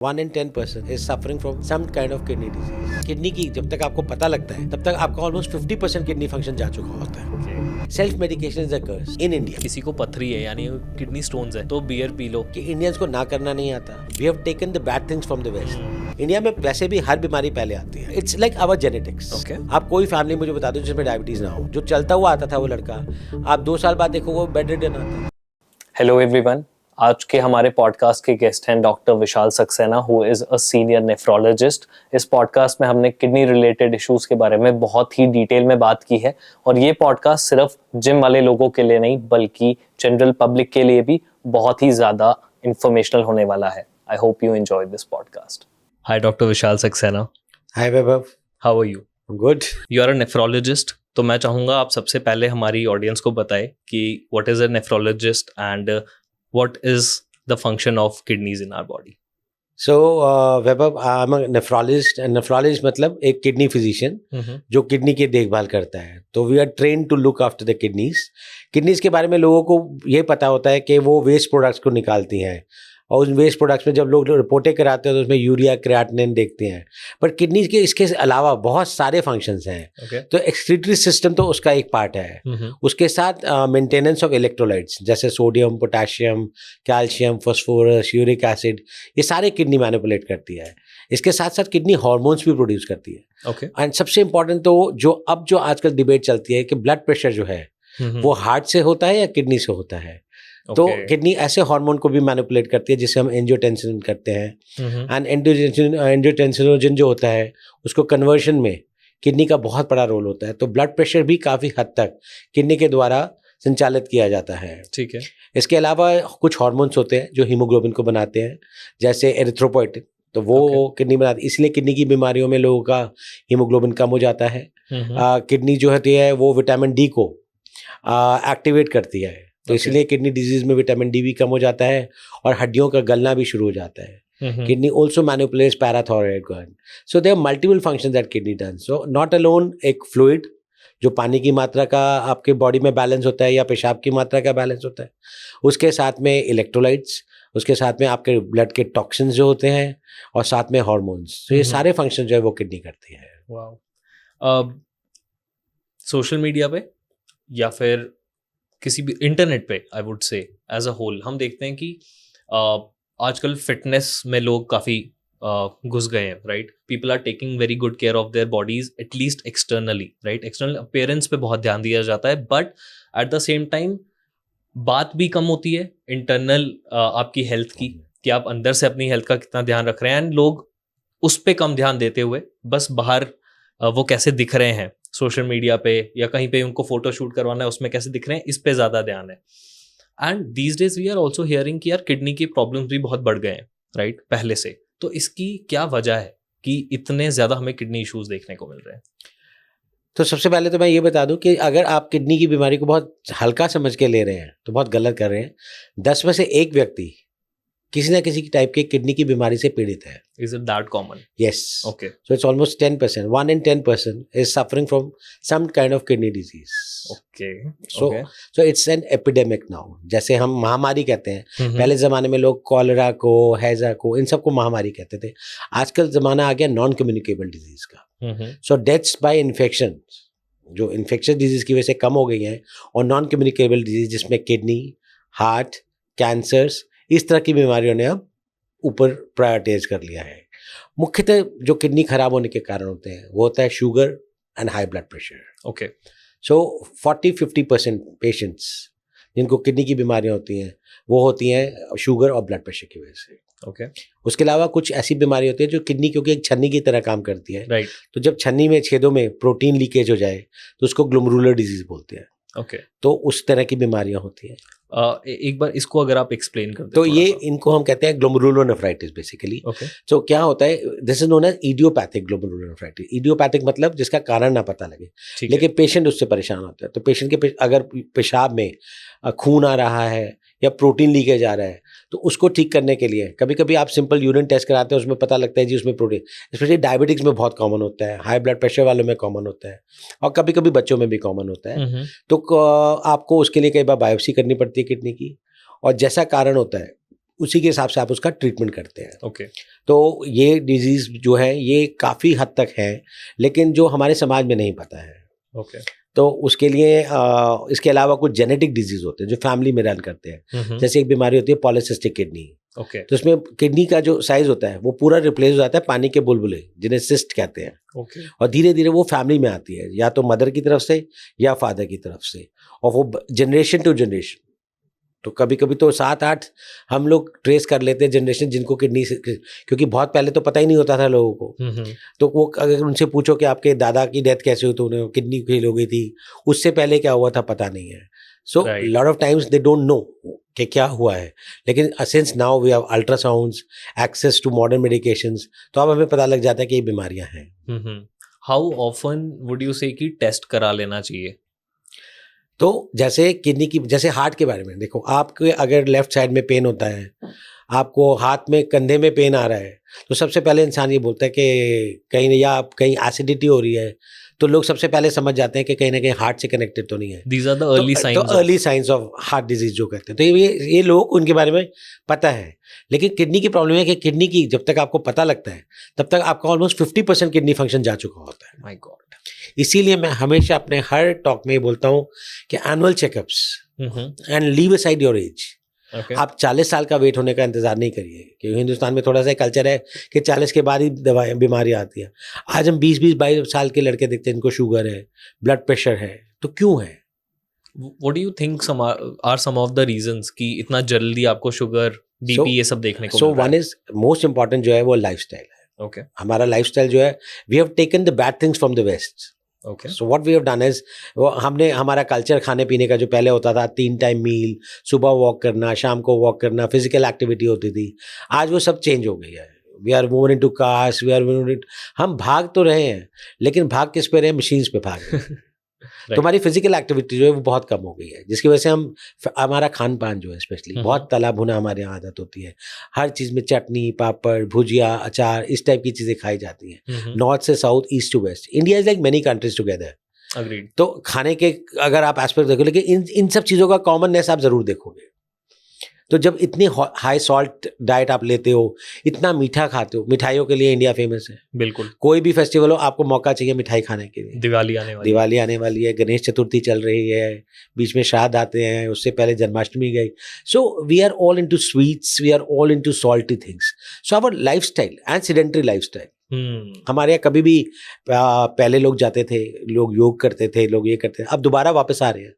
1 in 10% is suffering from some kind of kidney disease. Kidney की जब तक आपको पता लगता है तब तक आपका ऑलमोस्ट 50% किडनी फंक्शन जा चुका होता है. Self medication is a curse in India. किसी को पथरी है यानी किडनी स्टोन्स है तो बियर पी लो. कि इंडियंस को ना करना नहीं आता. We have taken the bad things from the west. India में वैसे भी हर बीमारी पहले आती है. It's like our genetics. आप कोई फैमिली मुझे बता दो जिसमें डायबिटीज ना हो. जो चलता हुआ आता था वो लड़का आप 2 साल बाद देखो वो बेड रिडन आता है. हेलो एवरीवन, आज के हमारे पॉडकास्ट के गेस्ट हैं doctor Vishal Saxena, who is a senior nephrologist. इस पॉडकास्ट में हमने किडनी रिलेटेड इश्यूज़ के बारे में बहुत ही डिटेल में बात की है और ये पॉडकास्ट सिर्फ जिम वाले लोगों के लिए नहीं बल्कि जनरल पब्लिक के लिए भी बहुत ही ज़्यादा इंफॉर्मेशनल होने वाला है. I hope you enjoy this podcast. Hi doctor Vishal Saxena. Hi Vaibhav. How are you? Good. You are a nephrologist. तो मैं चाहूँगा आप सबसे पहले हमारी ऑडियंस को बताएं कि what is a nephrologist and what is the function of kidneys in our body? So, Vaibhav, I'm a nephrologist and nephrologist मतलब एक किडनी फिजिशियन जो किडनी की देखभाल करता है. तो we are train to look after the kidneys. Kidneys के बारे में लोगों को ये पता होता है कि वो वेस्ट प्रोडक्ट्स को निकालती हैं और उन वेस्ट प्रोडक्ट्स में जब लोग रिपोर्टें कराते हैं तो उसमें यूरिया क्रिएटिनिन देखते हैं. पर किडनीज के इसके अलावा बहुत सारे फंक्शंस हैं. तो एक्सक्रीटरी सिस्टम तो उसका एक पार्ट है. उसके साथ मेंटेनेंस ऑफ इलेक्ट्रोलाइट्स जैसे sodium, potassium, calcium, phosphorus, uric acid, ये सारे किडनी मैनिपुलेट करती है. इसके साथ साथ किडनी हार्मोन्स भी प्रोड्यूस करती है. एंड सबसे इंपॉर्टेंट तो जो आजकल डिबेट चलती है कि ब्लड प्रेशर जो है वो हार्ट से होता है या किडनी से होता है. तो किडनी ऐसे हार्मोन को भी मैनिपुलेट करती है जिसे हम एंजियोटेंसिन कहते हैं. एंड एंजियोटेंसिनोजन जो होता है उसको कन्वर्शन में किडनी का बहुत बड़ा रोल होता है. तो ब्लड प्रेशर भी काफ़ी हद तक किडनी के द्वारा संचालित किया जाता है. ठीक है. इसके अलावा कुछ हार्मोन्स होते हैं जो हीमोग्लोबिन को बनाते हैं जैसे एरिथ्रोपोइटिन. तो वो किडनी बनाती है. इसलिए किडनी की बीमारियों में लोगों का हीमोग्लोबिन कम हो जाता है. किडनी जो होती है वो विटामिन डी को एक्टिवेट करती है. तो इसलिए किडनी डिजीज में विटामिन डी भी कम हो जाता है और हड्डियों का गलना भी शुरू हो जाता है. Kidney also manipulates parathyroid gland. So there are multiple functions that kidney done. So not alone एक फ्लूइड जो पानी की मात्रा का आपके बॉडी में बैलेंस होता है या पेशाब की मात्रा का बैलेंस होता है. उसके साथ में इलेक्ट्रोलाइट्स, उसके साथ में आपके ब्लड के टॉक्सिन्स जो होते हैं और साथ में हार्मोन्स. तो ये सारे फंक्शन जो है वो किडनी करती है. वाओ. सोशल मीडिया पे या फिर किसी भी इंटरनेट पे I would say as a whole हम देखते हैं कि आजकल फिटनेस में लोग काफ़ी घुस गए हैं. Right. People are taking very good care of their bodies at least externally. Right. External appearance पे बहुत ध्यान दिया जाता है but at the same time बात भी कम होती है इंटरनल आपकी हेल्थ की कि आप अंदर से अपनी हेल्थ का कितना ध्यान रख रहे हैं. एंड लोग उस पर कम ध्यान देते हुए बस बाहर वो कैसे दिख रहे हैं सोशल मीडिया पे या कहीं पे उनको फोटो शूट करवाना है उसमें कैसे दिख रहे हैं इस पे ज़्यादा ध्यान है. And these days we are also hearing कि यार किडनी की प्रॉब्लम्स भी बहुत बढ़ गए हैं. राइट. पहले से. तो इसकी क्या वजह है कि इतने ज़्यादा हमें किडनी इश्यूज देखने को मिल रहे हैं? तो सबसे पहले तो मैं ये बता दूं कि अगर आप किडनी की बीमारी को बहुत हल्का समझ के ले रहे हैं तो बहुत गलत कर रहे हैं. 10 में से 1 व्यक्ति किसी ना किसी टाइप की किडनी की बीमारी से पीड़ित है. Is it that common? Yes. Okay. So it's almost 10%. 1 in 10% is suffering from some kind of kidney disease. Okay. So it's an epidemic now. जैसे हम महामारी कहते हैं. पहले ज़माने में लोग कॉलरा को, हैजा को, इन सबको महामारी कहते थे. आजकल ज़माना आ गया नॉन कम्युनिकेबल डिजीज का. So deaths by infection जो इन्फेक्शन डिजीज की वजह से कम हो गई हैं और नॉन कम्युनिकेबल डिजीज जिसमें किडनी, हार्ट, कैंसर्स, इस तरह की बीमारियों ने अब ऊपर प्रायोरिटाइज कर लिया है. मुख्यतः जो किडनी खराब होने के कारण होते हैं वो होता है sugar and high blood pressure. Okay. So 40-50% patients जिनको किडनी की बीमारियां होती हैं वो होती हैं शुगर और ब्लड प्रेशर की वजह से. ओके. उसके अलावा कुछ ऐसी बीमारी होती है जो किडनी क्योंकि एक छन्नी की तरह काम करती है. राइट. तो जब छन्नी में छेदों में प्रोटीन लीकेज हो जाए तो उसको ग्लोमेरुलर डिजीज बोलते हैं. ओके. तो उस तरह की बीमारियां होती हैं. एक बार इसको अगर आप एक्सप्लेन कर दें. तो ये इनको हम कहते हैं ग्लोमेरुलोनेफ्राइटिस बेसिकली. तो क्या होता है, this is known as idiopathic glomerulonephritis. Idiopathic मतलब जिसका कारण ना पता लगे लेकिन पेशेंट उससे परेशान होता है. तो पेशेंट के अगर पेशाब में खून आ रहा है या प्रोटीन लीकेज आ रहा है तो उसको ठीक करने के लिए कभी कभी आप सिंपल यूरिन टेस्ट कराते हैं उसमें पता लगता है जी उसमें प्रोटीन. स्पेशली डायबिटिक्स में बहुत कॉमन होता है, हाई ब्लड प्रेशर वालों में कॉमन होता है और कभी कभी बच्चों में भी कॉमन होता है. तो आपको उसके लिए कई बार बायोप्सी करनी पड़ती है किडनी की और जैसा कारण होता है उसी के हिसाब से आप उसका ट्रीटमेंट करते हैं। ओके। तो ये डिजीज़ जो है ये काफ़ी हद तक है, लेकिन जो हमारे समाज में नहीं पता है। ओके। तो उसके लिए इसके अलावा कुछ जेनेटिक डिजीज़ होते हैं जो फैमिली में रन करते हैं। जैसे एक बीमारी होती है पॉलीसिस्टिक किडनी। ओके। तो उसमें किडनी का जो साइज़ होता है वो पूरा रिप्लेस हो जाता है पानी के बुलबुले, जिन्हें सिस्ट कहते हैं। ओके। और धीरे-धीरे वो फैमिली में आती है, या तो मदर की तरफ से या फादर की तरफ से, और वो जनरेशन टू जनरेशन। तो कभी-कभी तो 7-8 हम लोग ट्रेस कर लेते हैं जनरेशन जिनको किडनी से, क्योंकि बहुत पहले तो पता ही नहीं होता था लोगों को। तो वो अगर उनसे पूछो कि आपके दादा की डेथ कैसे हुई तो उन्हें किडनी फेल हो गई थी, उससे पहले क्या हुआ था पता नहीं है। So Right. Lot of times they don't know कि क्या हुआ है। लेकिन since now we have ultrasounds, access to modern medications, तो अब हमें पता लग जाता है कि ये बीमारियां हैं। हाउ ऑफन वुड यू से कि टेस्ट करा लेना चाहिए? तो जैसे किडनी की, जैसे हार्ट के बारे में देखो, आपके अगर लेफ्ट साइड में पेन होता है, आपको हाथ में कंधे में पेन आ रहा है, तो सबसे पहले इंसान ये बोलता है कि कहीं एसिडिटी हो रही है, तो लोग सबसे पहले समझ जाते हैं कि कहीं ना कहीं हार्ट से कनेक्टेड तो नहीं है। These are the early तो signs early signs of heart disease जो कहते हैं, तो ये लोग उनके बारे में पता है। लेकिन किडनी की प्रॉब्लम है कि किडनी की जब तक आपको पता लगता है तब तक आपका ऑलमोस्ट 50% किडनी फंक्शन जा चुका होता है। My God. इसीलिए मैं हमेशा अपने हर टॉक में बोलता हूँ कि annual checkups and leave aside your age. Okay. आप 40 साल का वेट होने का इंतजार नहीं करिए, क्योंकि हिंदुस्तान में थोड़ा सा कल्चर है कि 40 के बाद ही दवाएं बीमारी आती है। आज हम 20-22 साल के लड़के देखते हैं इनको शुगर है, ब्लड प्रेशर है, तो क्यों है? What do you think are some of the reasons कि इतना जल्दी आपको शुगर, बीपी ये सब देखने को सो मिल रहा वन इज मोस्ट इंपॉर्टेंट जो है वो लाइफस्टाइल है। है? ओके। हमारा लाइफस्टाइल जो है, we have taken the bad things from the west. Okay. So what we have done is, वो हमने हमारा कल्चर खाने पीने का जो पहले होता था 3 टाइम मील, सुबह वॉक करना, शाम को वॉक करना, फिजिकल एक्टिविटी होती थी, आज वो सब चेंज हो गई है। We are moving into cars, we are moving, हम भाग तो रहे हैं लेकिन भाग किस पे रहे हैं? मशीन्स पे भाग रहे हैं। तो हमारी फिजिकल एक्टिविटी जो है वो बहुत कम हो गई है, जिसकी वजह से हमारा खान पान जो है स्पेशली बहुत तला भुना हमारे यहाँ आदत होती है। हर चीज़ में चटनी, पापड़, भुजिया, अचार, इस टाइप की चीज़ें खाई जाती हैं, नॉर्थ से south, east to west. India is like many countries together. Agreed. तो खाने के अगर आप एस्पेक्ट देखो, लेकिन इन सब चीज़ों का कॉमननेस आप ज़रूर देखोगे। तो जब इतनी हाई सॉल्ट डाइट आप लेते हो, इतना मीठा खाते हो, मिठाइयों के लिए इंडिया फेमस है। बिल्कुल। कोई भी फेस्टिवल हो आपको मौका चाहिए मिठाई खाने के लिए। दिवाली आने वाली है, गणेश चतुर्थी चल रही है, बीच में श्राद्ध आते हैं, उससे पहले जन्माष्टमी गई। So we are all into sweets, we are all into salty things. So our lifestyle and sedentary lifestyle, हमारे यहाँ कभी भी पहले लोग जाते थे, लोग योग करते थे, लोग ये करते थे, अब दोबारा वापस आ रहे हैं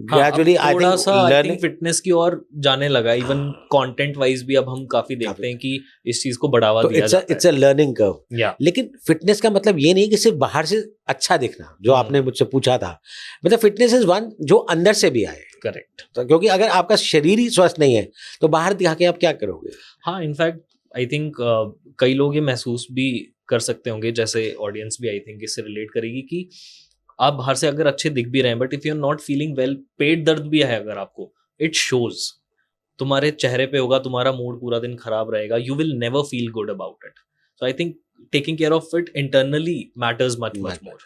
ग्रेजुअली। थोड़ा सा आई थिंक फिटनेस की ओर जाने लगा, इवन कंटेंट वाइज भी अब हम काफी देखते हैं कि इस चीज को बढ़ावा दिया जाता है। It's a learning curve. लेकिन फिटनेस का मतलब ये नहीं कि सिर्फ बाहर से अच्छा दिखना, जो आपने मुझसे पूछा था। मतलब फिटनेस इज वन जो अंदर से भी आए। करेक्ट। तो क्योंकि अगर आपका शरीर ही स्वस्थ नहीं है तो बाहर दिखा के आप क्या करोगे? हाँ, इनफैक्ट आई थिंक कई लोग ये महसूस भी कर सकते होंगे, जैसे ऑडियंस भी आई थिंक इससे रिलेट करेगी कि आप बाहर से अगर अच्छे दिख भी रहे हैं, but if you are not feeling well, पेट दर्द भी है अगर आपको, इट शोज, तुम्हारे चेहरे पे होगा, तुम्हारा मूड पूरा दिन खराब रहेगा, you will never feel good about it. So I think taking care of it internally matters much more.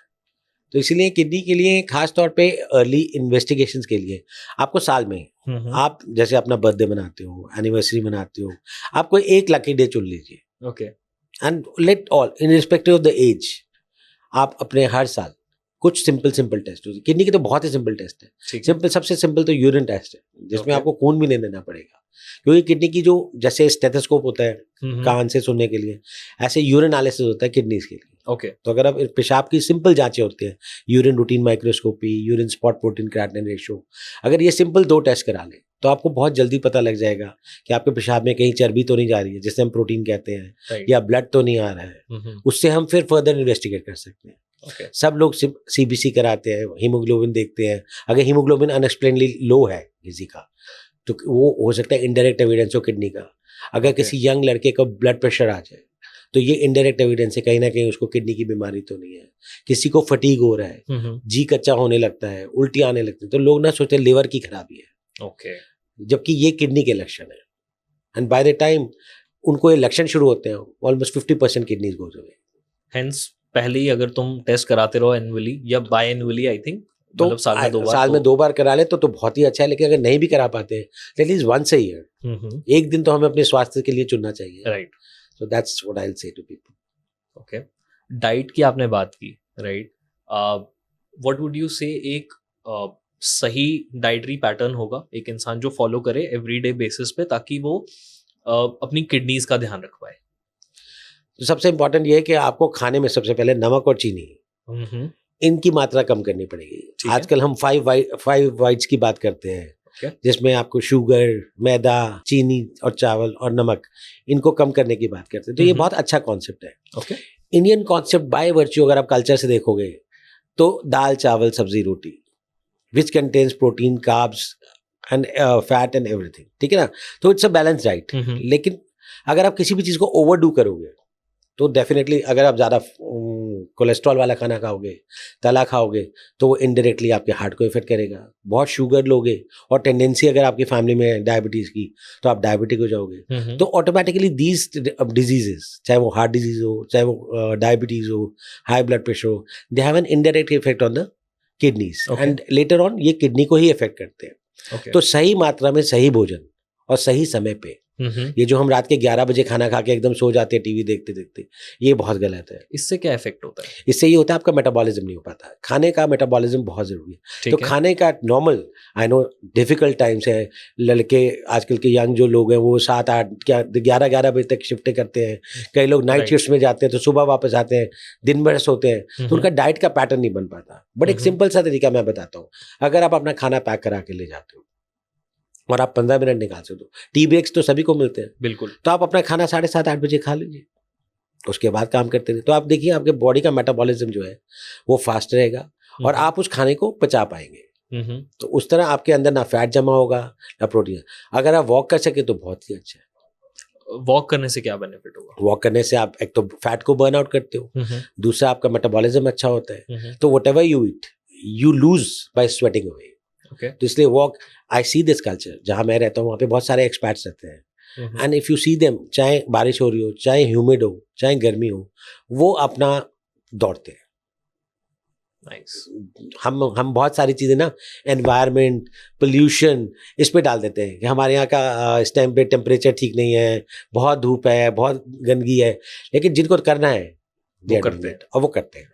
तो इसीलिए किडनी के लिए खास तौर पे अर्ली इन्वेस्टिगेशंस के लिए आपको साल में, आप जैसे अपना बर्थडे मनाते हो, एनिवर्सरी मनाते हो, आप कोई एक लकी डे चुन लीजिए। Okay. And let all irrespective of the age, आप अपने हर साल कुछ सिंपल टेस्ट होती है। किडनी के तो बहुत ही सिंपल टेस्ट है। सबसे सिंपल तो यूरिन टेस्ट है, जिसमें आपको खून भी नहीं देना पड़ेगा। क्योंकि किडनी की जो जैसे स्टेथोस्कोप होता है कान से सुनने के लिए, ऐसे यूरिन एनालिसिस होता है किडनीज के लिए। ओके। तो अगर आप पेशाब की सिंपल जांचें होती हैं, urine routine microscopy, urine spot protein creatinine ratio, अगर ये सिंपल 2 टेस्ट करा लें तो आपको बहुत जल्दी पता लग जाएगा कि आपके पेशाब में कहीं चर्बी तो नहीं जा रही है, जिसे हम प्रोटीन कहते हैं, या ब्लड तो नहीं आ रहा है। उससे हम फिर फर्दर इन्वेस्टिगेट कर सकते हैं। सब लोग सीबीसी कराते हैं, हीमोग्लोबिन देखते हैं। अगर हीमोग्लोबिन अनएक्सप्लेनली लो है किसी का, तो वो हो सकता है इनडायरेक्ट एविडेंस हो किडनी का। अगर किसी यंग लड़के का ब्लड प्रेशर आ जाए तो ये इनडायरेक्ट एविडेंस है, कहीं ना कहीं उसको किडनी की बीमारी तो नहीं है। किसी को फटीग हो रहा है, जी कच्चा होने लगता है, उल्टी आने लगती है, तो लोग ना सोचते लिवर की खराबी है। ओके। जबकि ये किडनी के लक्षण है। एंड बाय द टाइम उनको ये लक्षण शुरू होते हैं, almost 50% kidneys goes away. Hence पहले ही अगर तुम टेस्ट कराते रहो एनुअली या बाय एनुअली, आई थिंक तो मतलब साल में 2 बार साल में 2 बार करा ले तो बहुत ही अच्छा है, लेकिन अगर नहीं भी करा पाते at least once a year, एक दिन तो हमें अपने स्वास्थ्य के लिए चुनना चाहिए. Right. So that's what I will say to people. Okay. Diet की आपने बात की, राइट. व्हाट वुड यू से एक सही डाइटरी पैटर्न होगा एक इंसान जो फॉलो करे एवरीडे बेसिस पे, ताकि वो अपनी किडनीज का ध्यान रख पाए? तो सबसे इम्पोर्टेंट ये है कि आपको खाने में सबसे पहले नमक और चीनी, इनकी मात्रा कम करनी पड़ेगी. आजकल हम 5 वाइट्स की बात करते हैं, जिसमें आपको शुगर, मैदा, चीनी और चावल और नमक, इनको कम करने की बात करते हैं. तो ये बहुत अच्छा कॉन्सेप्ट है. Okay. Indian concept by virtue अगर आप कल्चर से देखोगे तो दाल, चावल, सब्जी, रोटी, which contains protein, carbs and fat and everything. ठीक है ना. तो इट्स अ बैलेंस डाइट. लेकिन अगर आप किसी भी चीज़ को ओवरडू करोगे तो डेफिनेटली अगर आप ज़्यादा कोलेस्ट्रॉल वाला खाना खाओगे, तला खाओगे, तो वो इनडायरेक्टली आपके हार्ट को इफेक्ट करेगा. बहुत शुगर लोगे और टेंडेंसी अगर आपकी फैमिली में है डायबिटीज़ की, तो आप डायबिटिक हो जाओगे. तो ऑटोमेटिकली दीज डिजीजेस, चाहे वो हार्ट डिजीज हो, चाहे वो डायबिटीज़ हो, हाई ब्लड प्रेशर हो, they have an indirect effect on the kidneys and later on ये किडनी को ही इफेक्ट करते हैं. तो सही मात्रा में सही भोजन और सही समय पे, ये जो हम रात के 11 बजे खाना खा के एकदम सो जाते हैं टीवी देखते देखते, ये बहुत गलत है. इससे क्या इफेक्ट होता है? इससे ये होता है आपका मेटाबॉलिज्म नहीं हो पाता. खाने का मेटाबॉलिज्म बहुत जरूरी है. तो खाने का normal, I know difficult times है. लड़के आजकल के यंग जो लोग हैं वो 7-8 11 बजे तक शिफ्टें करते हैं. कई लोग नाइट शिफ्ट में जाते हैं तो सुबह वापस आते हैं, दिन भर सोते हैं, तो उनका डाइट का पैटर्न नहीं बन पाता. बट एक सिंपल सा तरीका मैं बताता हूँ. अगर आप अपना खाना पैक करा के ले जाते हो और आप 15 मिनट निकाल सकते हो, टी ब्रेक्स तो सभी को मिलते हैं. बिल्कुल. तो आप अपना खाना 7:30-8 बजे खा लीजिए, उसके बाद काम करते रहिए. तो आप देखिए आपके बॉडी का मेटाबॉलिज्म जो है वो फास्ट रहेगा और आप उस खाने को पचा पाएंगे. तो उस तरह आपके अंदर ना फैट जमा होगा ना प्रोटीन. अगर आप वॉक कर सके तो बहुत ही अच्छा है. वॉक करने से क्या बेनिफिट होगा? वॉक करने से आप एक तो फैट को बर्न आउट करते हो, दूसरा आपका मेटाबॉलिज्म अच्छा होता है. तो whatever you eat you lose by sweating away. तो इसलिए walk, I see this culture, जहाँ मैं रहता हूँ वहाँ पे बहुत सारे एक्सपर्ट्स रहते हैं. And if you see them, चाहे बारिश हो रही हो, चाहे ह्यूमिड हो, चाहे गर्मी हो, वो अपना दौड़ते हैं. हम बहुत सारी चीज़ें ना, एनवायरनमेंट, पोल्यूशन, इस पे डाल देते हैं कि हमारे यहाँ का इस टाइम पे टेम्परेचर ठीक नहीं है, बहुत धूप है, बहुत गंदगी है. लेकिन जिनको करना है वो करते हैं और वो करते हैं.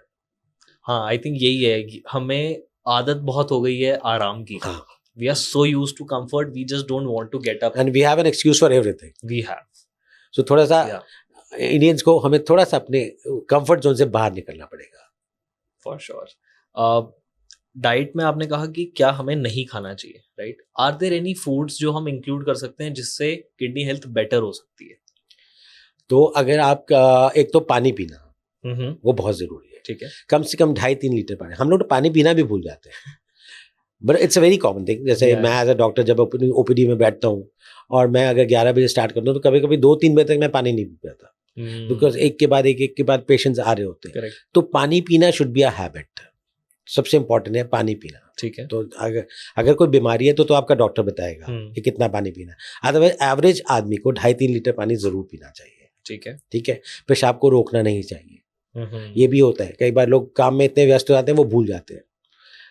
हाँ, आई थिंक यही है कि हमें आदत बहुत हो गई है आराम की. हाँ. We are so used to comfort, we just don't want to get up. And we have an excuse for everything. We have. So थोड़ा सा इंडियंस को हमें थोड़ा सा अपने कंफर्ट जोन से बाहर निकलना पड़ेगा. For sure. डाइट में आपने कहा कि क्या हमें नहीं खाना चाहिए, right? Are there any foods जो हम इंक्लूड कर सकते हैं जिससे किडनी हेल्थ बेटर हो सकती है? तो अगर आप एक तो पानी पीना, वो बहुत जरूरी है. ठीक है. कम से कम 2.5-3 लीटर पानी. हम लोग तो पानी पीना भी भूल जाते हैं. But it's a very common thing. जैसे मैं एज अ डॉक्टर जब अपनी ओपीडी में बैठता हूँ और मैं अगर 11 बजे स्टार्ट करता हूँ तो कभी कभी 2-3 बजे तक मैं पानी नहीं पी पाता, बिकॉज एक के बाद पेशेंट्स आ रहे होते हैं. तो पानी पीना शुड बी अ हैबिट. सबसे इंपॉर्टेंट है पानी पीना. ठीक है. तो अगर कोई बीमारी है तो आपका डॉक्टर बताएगा कि कितना पानी पीना. अदरवाइज एवरेज आदमी को 2.5-3 लीटर पानी जरूर पीना चाहिए. ठीक है. ठीक है. पेशाब को रोकना नहीं चाहिए. ये भी होता है, कई बार लोग काम में इतने व्यस्त हो जाते हैं वो भूल जाते हैं.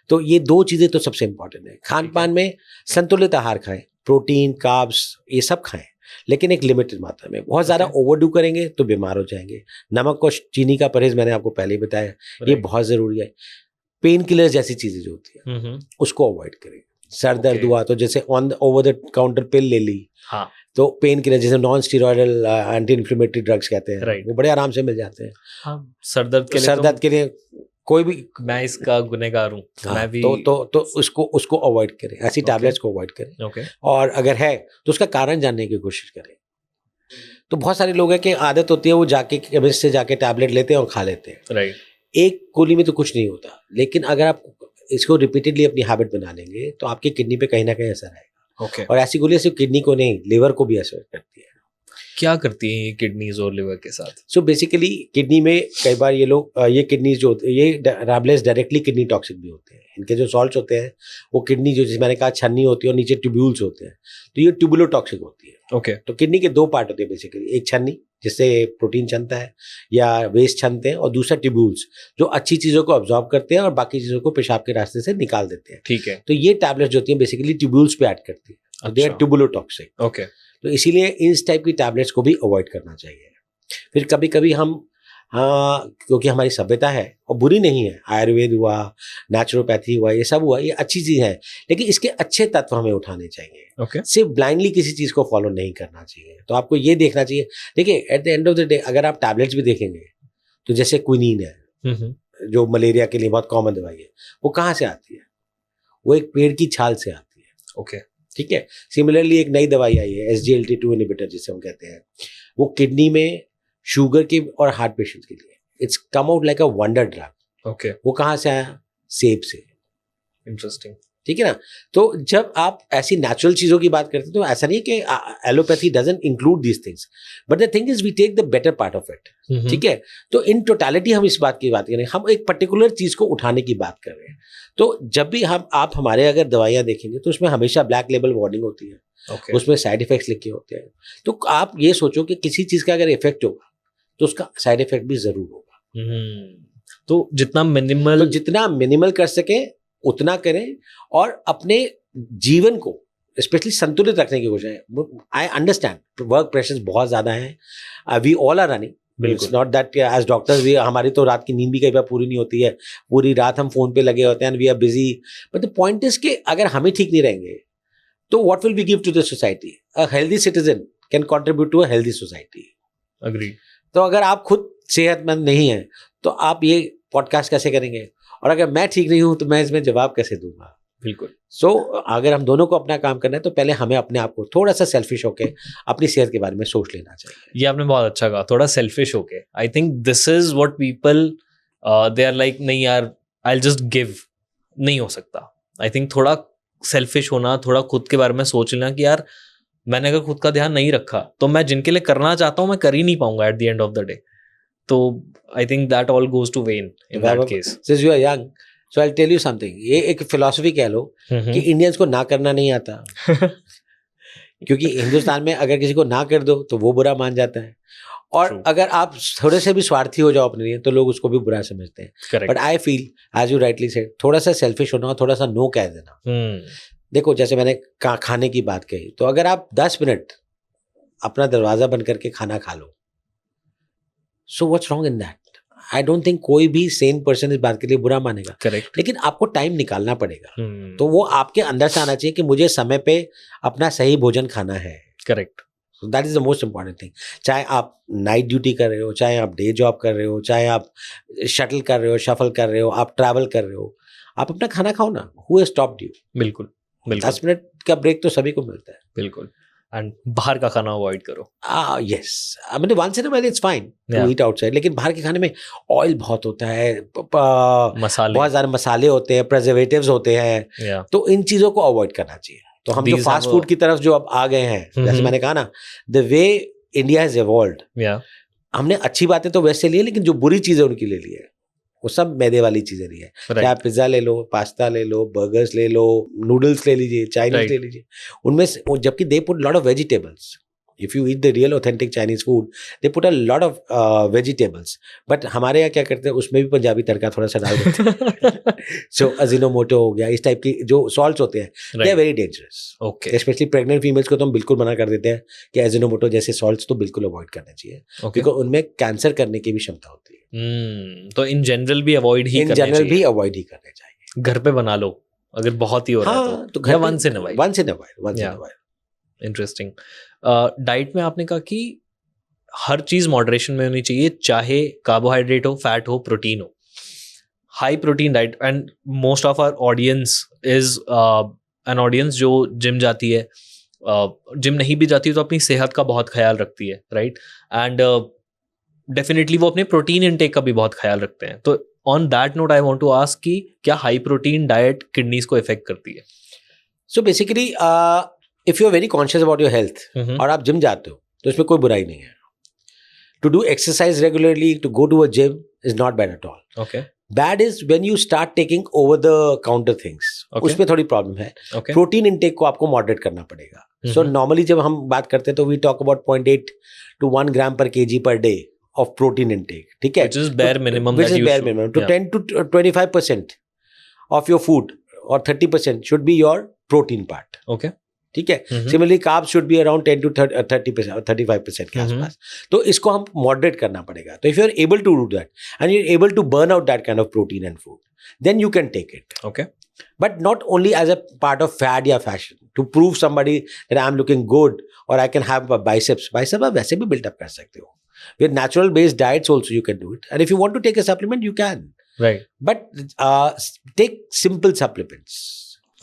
तो ये 2 चीज़ें तो सबसे इंपॉर्टेंट है. खान पान में संतुलित आहार खाएं, प्रोटीन, कार्ब्स, ये सब खाएं, लेकिन एक लिमिटेड मात्रा में. बहुत ज़्यादा ओवरडू करेंगे तो बीमार हो जाएंगे. नमक और चीनी का परहेज मैंने आपको पहले ही बताया, ये बहुत ज़रूरी है. पेन किलर जैसी चीज़ें जो होती है उसको अवॉइड करें. सर दर्द हुआ तो जैसे ओवर द काउंटर पिल ले ली. हाँ. तो पेन किलर जैसे non steroidal anti inflammatory drugs कहते हैं, वो बड़े आराम से मिल जाते हैं. हाँ. सर दर्द के लिए कोई भी, मैं इसका गुनहगार हूँ. हाँ, मैं भी तो उसको अवॉइड करें. ऐसी टैबलेट्स को अवॉइड करें. और अगर है तो उसका कारण जानने की कोशिश करें. तो बहुत सारे लोग हैं कि आदत होती है वो जाके केमिस्ट से जाके टैबलेट लेते हैं और खा लेते हैं. राइट. एक गोली में तो कुछ नहीं होता, लेकिन अगर आप इसको रिपीटेडली अपनी हैबिट बना लेंगे तो आपकी किडनी पे कहीं ना कहीं असर आएगा. और ऐसी गोलियां सिर्फ किडनी को नहीं, लिवर को भी असर करती है. क्या करती हैं ये किडनीज और लिवर के साथ? सो बेसिकली किडनी में कई बार ये लोग ये किडनीज जो होते हैं ये रैबलेस डायरेक्टली किडनी टॉक्सिक भी होते हैं. इनके जो सॉल्ट्स होते हैं वो किडनी जो जिस मैंने कहा छन्नी होती है और नीचे ट्यूब्यूल्स होते हैं, तो ये ट्यूबुलोटॉक्सिक होती है. ओके. तो किडनी के 2 पार्ट होते हैं बेसिकली, एक छन्नी जिससे प्रोटीन छनता है या वेस्ट छनते हैं, और दूसरा ट्यूब्यूल्स जो अच्छी चीज़ों को ऑब्जॉर्ब करते हैं और बाकी चीज़ों को पेशाब के रास्ते से निकाल देते हैं। ठीक है। तो ये टैबलेट्स जो होती हैं बेसिकली ट्यूब्यूल्स पे ऐड करती है, दे आर ट्यूबुलोटॉक्सिक। ओके। तो इसीलिए इस टाइप की टैबलेट्स को भी अवॉइड करना चाहिए। फिर कभी कभी हम क्योंकि हमारी सभ्यता है और बुरी नहीं है, आयुर्वेद हुआ, नेचुरोपैथी हुआ, ये सब हुआ, ये अच्छी चीज़ है, लेकिन इसके अच्छे तत्व हमें उठाने चाहिए। ओके। सिर्फ ब्लाइंडली किसी चीज़ को फॉलो नहीं करना चाहिए। तो आपको ये देखना चाहिए, देखिए eight the end of the day अगर आप टैबलेट्स भी देखेंगे तो जैसे क्विनीन है जो मलेरिया के लिए बहुत कॉमन दवाई है, वो कहाँ से आती है? वो एक पेड़ की छाल से आती है। ओके। ठीक है। सिमिलरली एक नई दवाई आई है SGLT2 इनहिबिटर जिसे हम कहते हैं, वो किडनी में शुगर के और हार्ट पेशेंट्स के लिए it's come out like a wonder drug. Okay. वो कहाँ से आया? सेब से। इंटरेस्टिंग। ठीक है ना। तो जब आप ऐसी नेचुरल चीज़ों की बात करते हैं तो ऐसा नहीं कि allopathy doesn't include these things, but the thing is we take the better part of it. ठीक है। तो इन टोटलिटी हम इस बात की बात करें, हम एक पर्टिकुलर चीज़ को उठाने की बात कर रहे हैं। तो जब भी आप हमारे अगर दवाइयाँ देखेंगे तो उसमें हमेशा ब्लैक लेबल वार्निंग होती है। Okay. उसमें साइड इफेक्ट्स लिखे होते हैं। तो आप ये सोचो कि किसी चीज़ का अगर इफेक्ट होगा तो उसका साइड इफेक्ट भी जरूर होगा। तो जितना मिनिमल कर सके उतना करें और अपने जीवन को स्पेशली संतुलित रखने की कोशिश। आई अंडरस्टैंड वर्क प्रेशर्स बहुत ज़्यादा हैं, we all are running, it's not that as doctors भी हमारी तो रात की नींद भी कई बार पूरी नहीं होती है, पूरी रात हम फोन पे लगे होते हैं, we are busy. But the point is कि अगर हम ही ठीक नहीं रहेंगे तो what will we give to the society? A healthy citizen can contribute to a healthy society. Agree. तो अगर आप खुद सेहतमंद नहीं हैं तो आप ये पॉडकास्ट कैसे करेंगे? और अगर मैं ठीक नहीं हूं तो मैं इसमें जवाब कैसे दूंगा? बिल्कुल। सो अगर हम दोनों को अपना काम करना है तो पहले हमें अपने आप को थोड़ा सा सेल्फिश होके अपनी सेहत के बारे में सोच लेना चाहिए। ये आपने बहुत अच्छा कहा, थोड़ा सेल्फिश होके। I think this is what people they are like, नहीं यार आई विल जस्ट गिव, नहीं हो सकता। आई थिंक थोड़ा सेल्फिश होना, थोड़ा खुद के बारे में सोच लेना कि यार मैंने अगर खुद का ध्यान नहीं रखा तो मैं जिनके लिए करना चाहता हूँ मैं कर ही नहीं पाऊंगा at the end of the day. तो I think that all goes to when in that case. Since you are young so I tell you something, ये एक फिलॉसफी कह लो कि इंडियंस को ना करना नहीं आता। क्योंकि हिंदुस्तान में अगर किसी को ना कर दो तो वो बुरा मान जाता है, और True. अगर आप थोड़े से भी स्वार्थी हो जाओ अपने लिए तो लोग उसको भी बुरा समझते हैं। But I feel as you rightly said, थोड़ा सा सेल्फिश होना और थोड़ा सा नो कह देना। देखो जैसे मैंने खाने की बात कही, तो अगर आप 10 मिनट अपना दरवाजा बंद करके खाना खा लो, so what's wrong in that? I don't think कोई भी सेन पर्सन इस बात के लिए बुरा मानेगा। करेक्ट। लेकिन आपको टाइम निकालना पड़ेगा। तो वो आपके अंदर से आना चाहिए कि मुझे समय पे अपना सही भोजन खाना है। Correct. So that is the most important thing. चाहे आप नाइट ड्यूटी कर रहे हो, चाहे आप डे जॉब कर रहे हो, चाहे आप शटल कर रहे हो, शफल कर रहे हो, आप ट्रैवल कर रहे हो, आप अपना खाना खाओ ना। Who has stopped you? बिल्कुल बिल्कुल। 10 मिनट का ब्रेक तो सभी को मिलता है। बिल्कुल। एंड बाहर का खाना अवॉइड करो। Yes. I mean once in a while it's fine to Yeah. eat outside, लेकिन बाहर के खाने में ऑयल बहुत होता है, मसाले बहुत ज़्यादा मसाले होते हैं, प्रिजर्वेटिव्स होते हैं। तो इन चीज़ों को अवॉइड करना चाहिए। तो हम जो These फास्ट have फूड की तरफ जो अब आ गए हैं, जैसे मैंने कहा ना, the way India has evolved, हमने अच्छी बातें तो वैसे ली है, लेकिन जो बुरी चीजें उनकी ले ली है वो सब मैदे वाली चीजें ली है। चाहे आप पिज्जा ले लो, पास्ता ले लो, बर्गर्स ले लो, नूडल्स ले लीजिए, चाइनीज ले लीजिए, उनमें जबकि they put lot of vegetables. If you eat the real authentic Chinese food, they put a lot of vegetables. But हमारे यहाँ क्या करते हैं, उसमें भी पंजाबी तड़का थोड़ा सा डाल देते हैं। So अजीनोमोटो हो गया, इस टाइप की जो सॉल्ट्स होते हैं, they are very dangerous. Okay. Especially pregnant females को तो हम बिल्कुल मना कर देते हैं कि अजीनोमोटो जैसे सॉल्ट्स तो बिल्कुल अवॉइड करना चाहिए, क्योंकि उनमें कैंसर करने की भी क्षमता होती है। तो इन जनरल भी अवॉइड ही करने चाहिए। घर पे बना लो अगर बहुत ही हो रहा है तो घर once in a while. Interesting. Diet में आपने कहा कि हर चीज मॉडरेशन में होनी चाहिए, चाहे कार्बोहाइड्रेट हो, फैट हो, प्रोटीन हो। High protein diet, and most of our audience is an audience जो जिम जाती है, जिम नहीं भी जाती है तो अपनी सेहत का बहुत ख्याल रखती है, राइट? एंड डेफिनेटली वो अपने प्रोटीन इनटेक का भी बहुत ख्याल रखते हैं। तो on that note I want to ask कि क्या हाई प्रोटीन डाइट किडनीज को इफेक्ट करती है? So basically if you are very conscious about your health और आप जिम जाते हो तो इसमें कोई बुराई नहीं है। To do exercise regularly, to go to a gym is not bad at all. Okay. Bad is when you start taking over the counter things, उसमें थोड़ी प्रॉब्लम है। Okay. प्रोटीन इनटेक को आपको मॉडरेट करना पड़ेगा। सो नॉर्मली जब हम बात करते हैं तो we talk about 0.8 to 1 gram per kg per day of protein intake. ठीक है? Which is bare minimum. Which is bare minimum. To 10 to 25% of your food or 30% should be your protein part. Okay. ठीक है? Similarly, carbs should be around 10 to 30% or 35% के आसपास. तो इसको हम moderate करना पड़ेगा. तो if you are able to do that and you are able to burn out that kind of protein and food, then you can take it. Okay. But not only as a part of fad या fashion to prove somebody that I'm looking good or I can have a biceps. Biceps आप वैसे भी build up कर सकते हो. With natural based diets also you can do it. And if you want to take a supplement, you can. Right. But take simple supplements.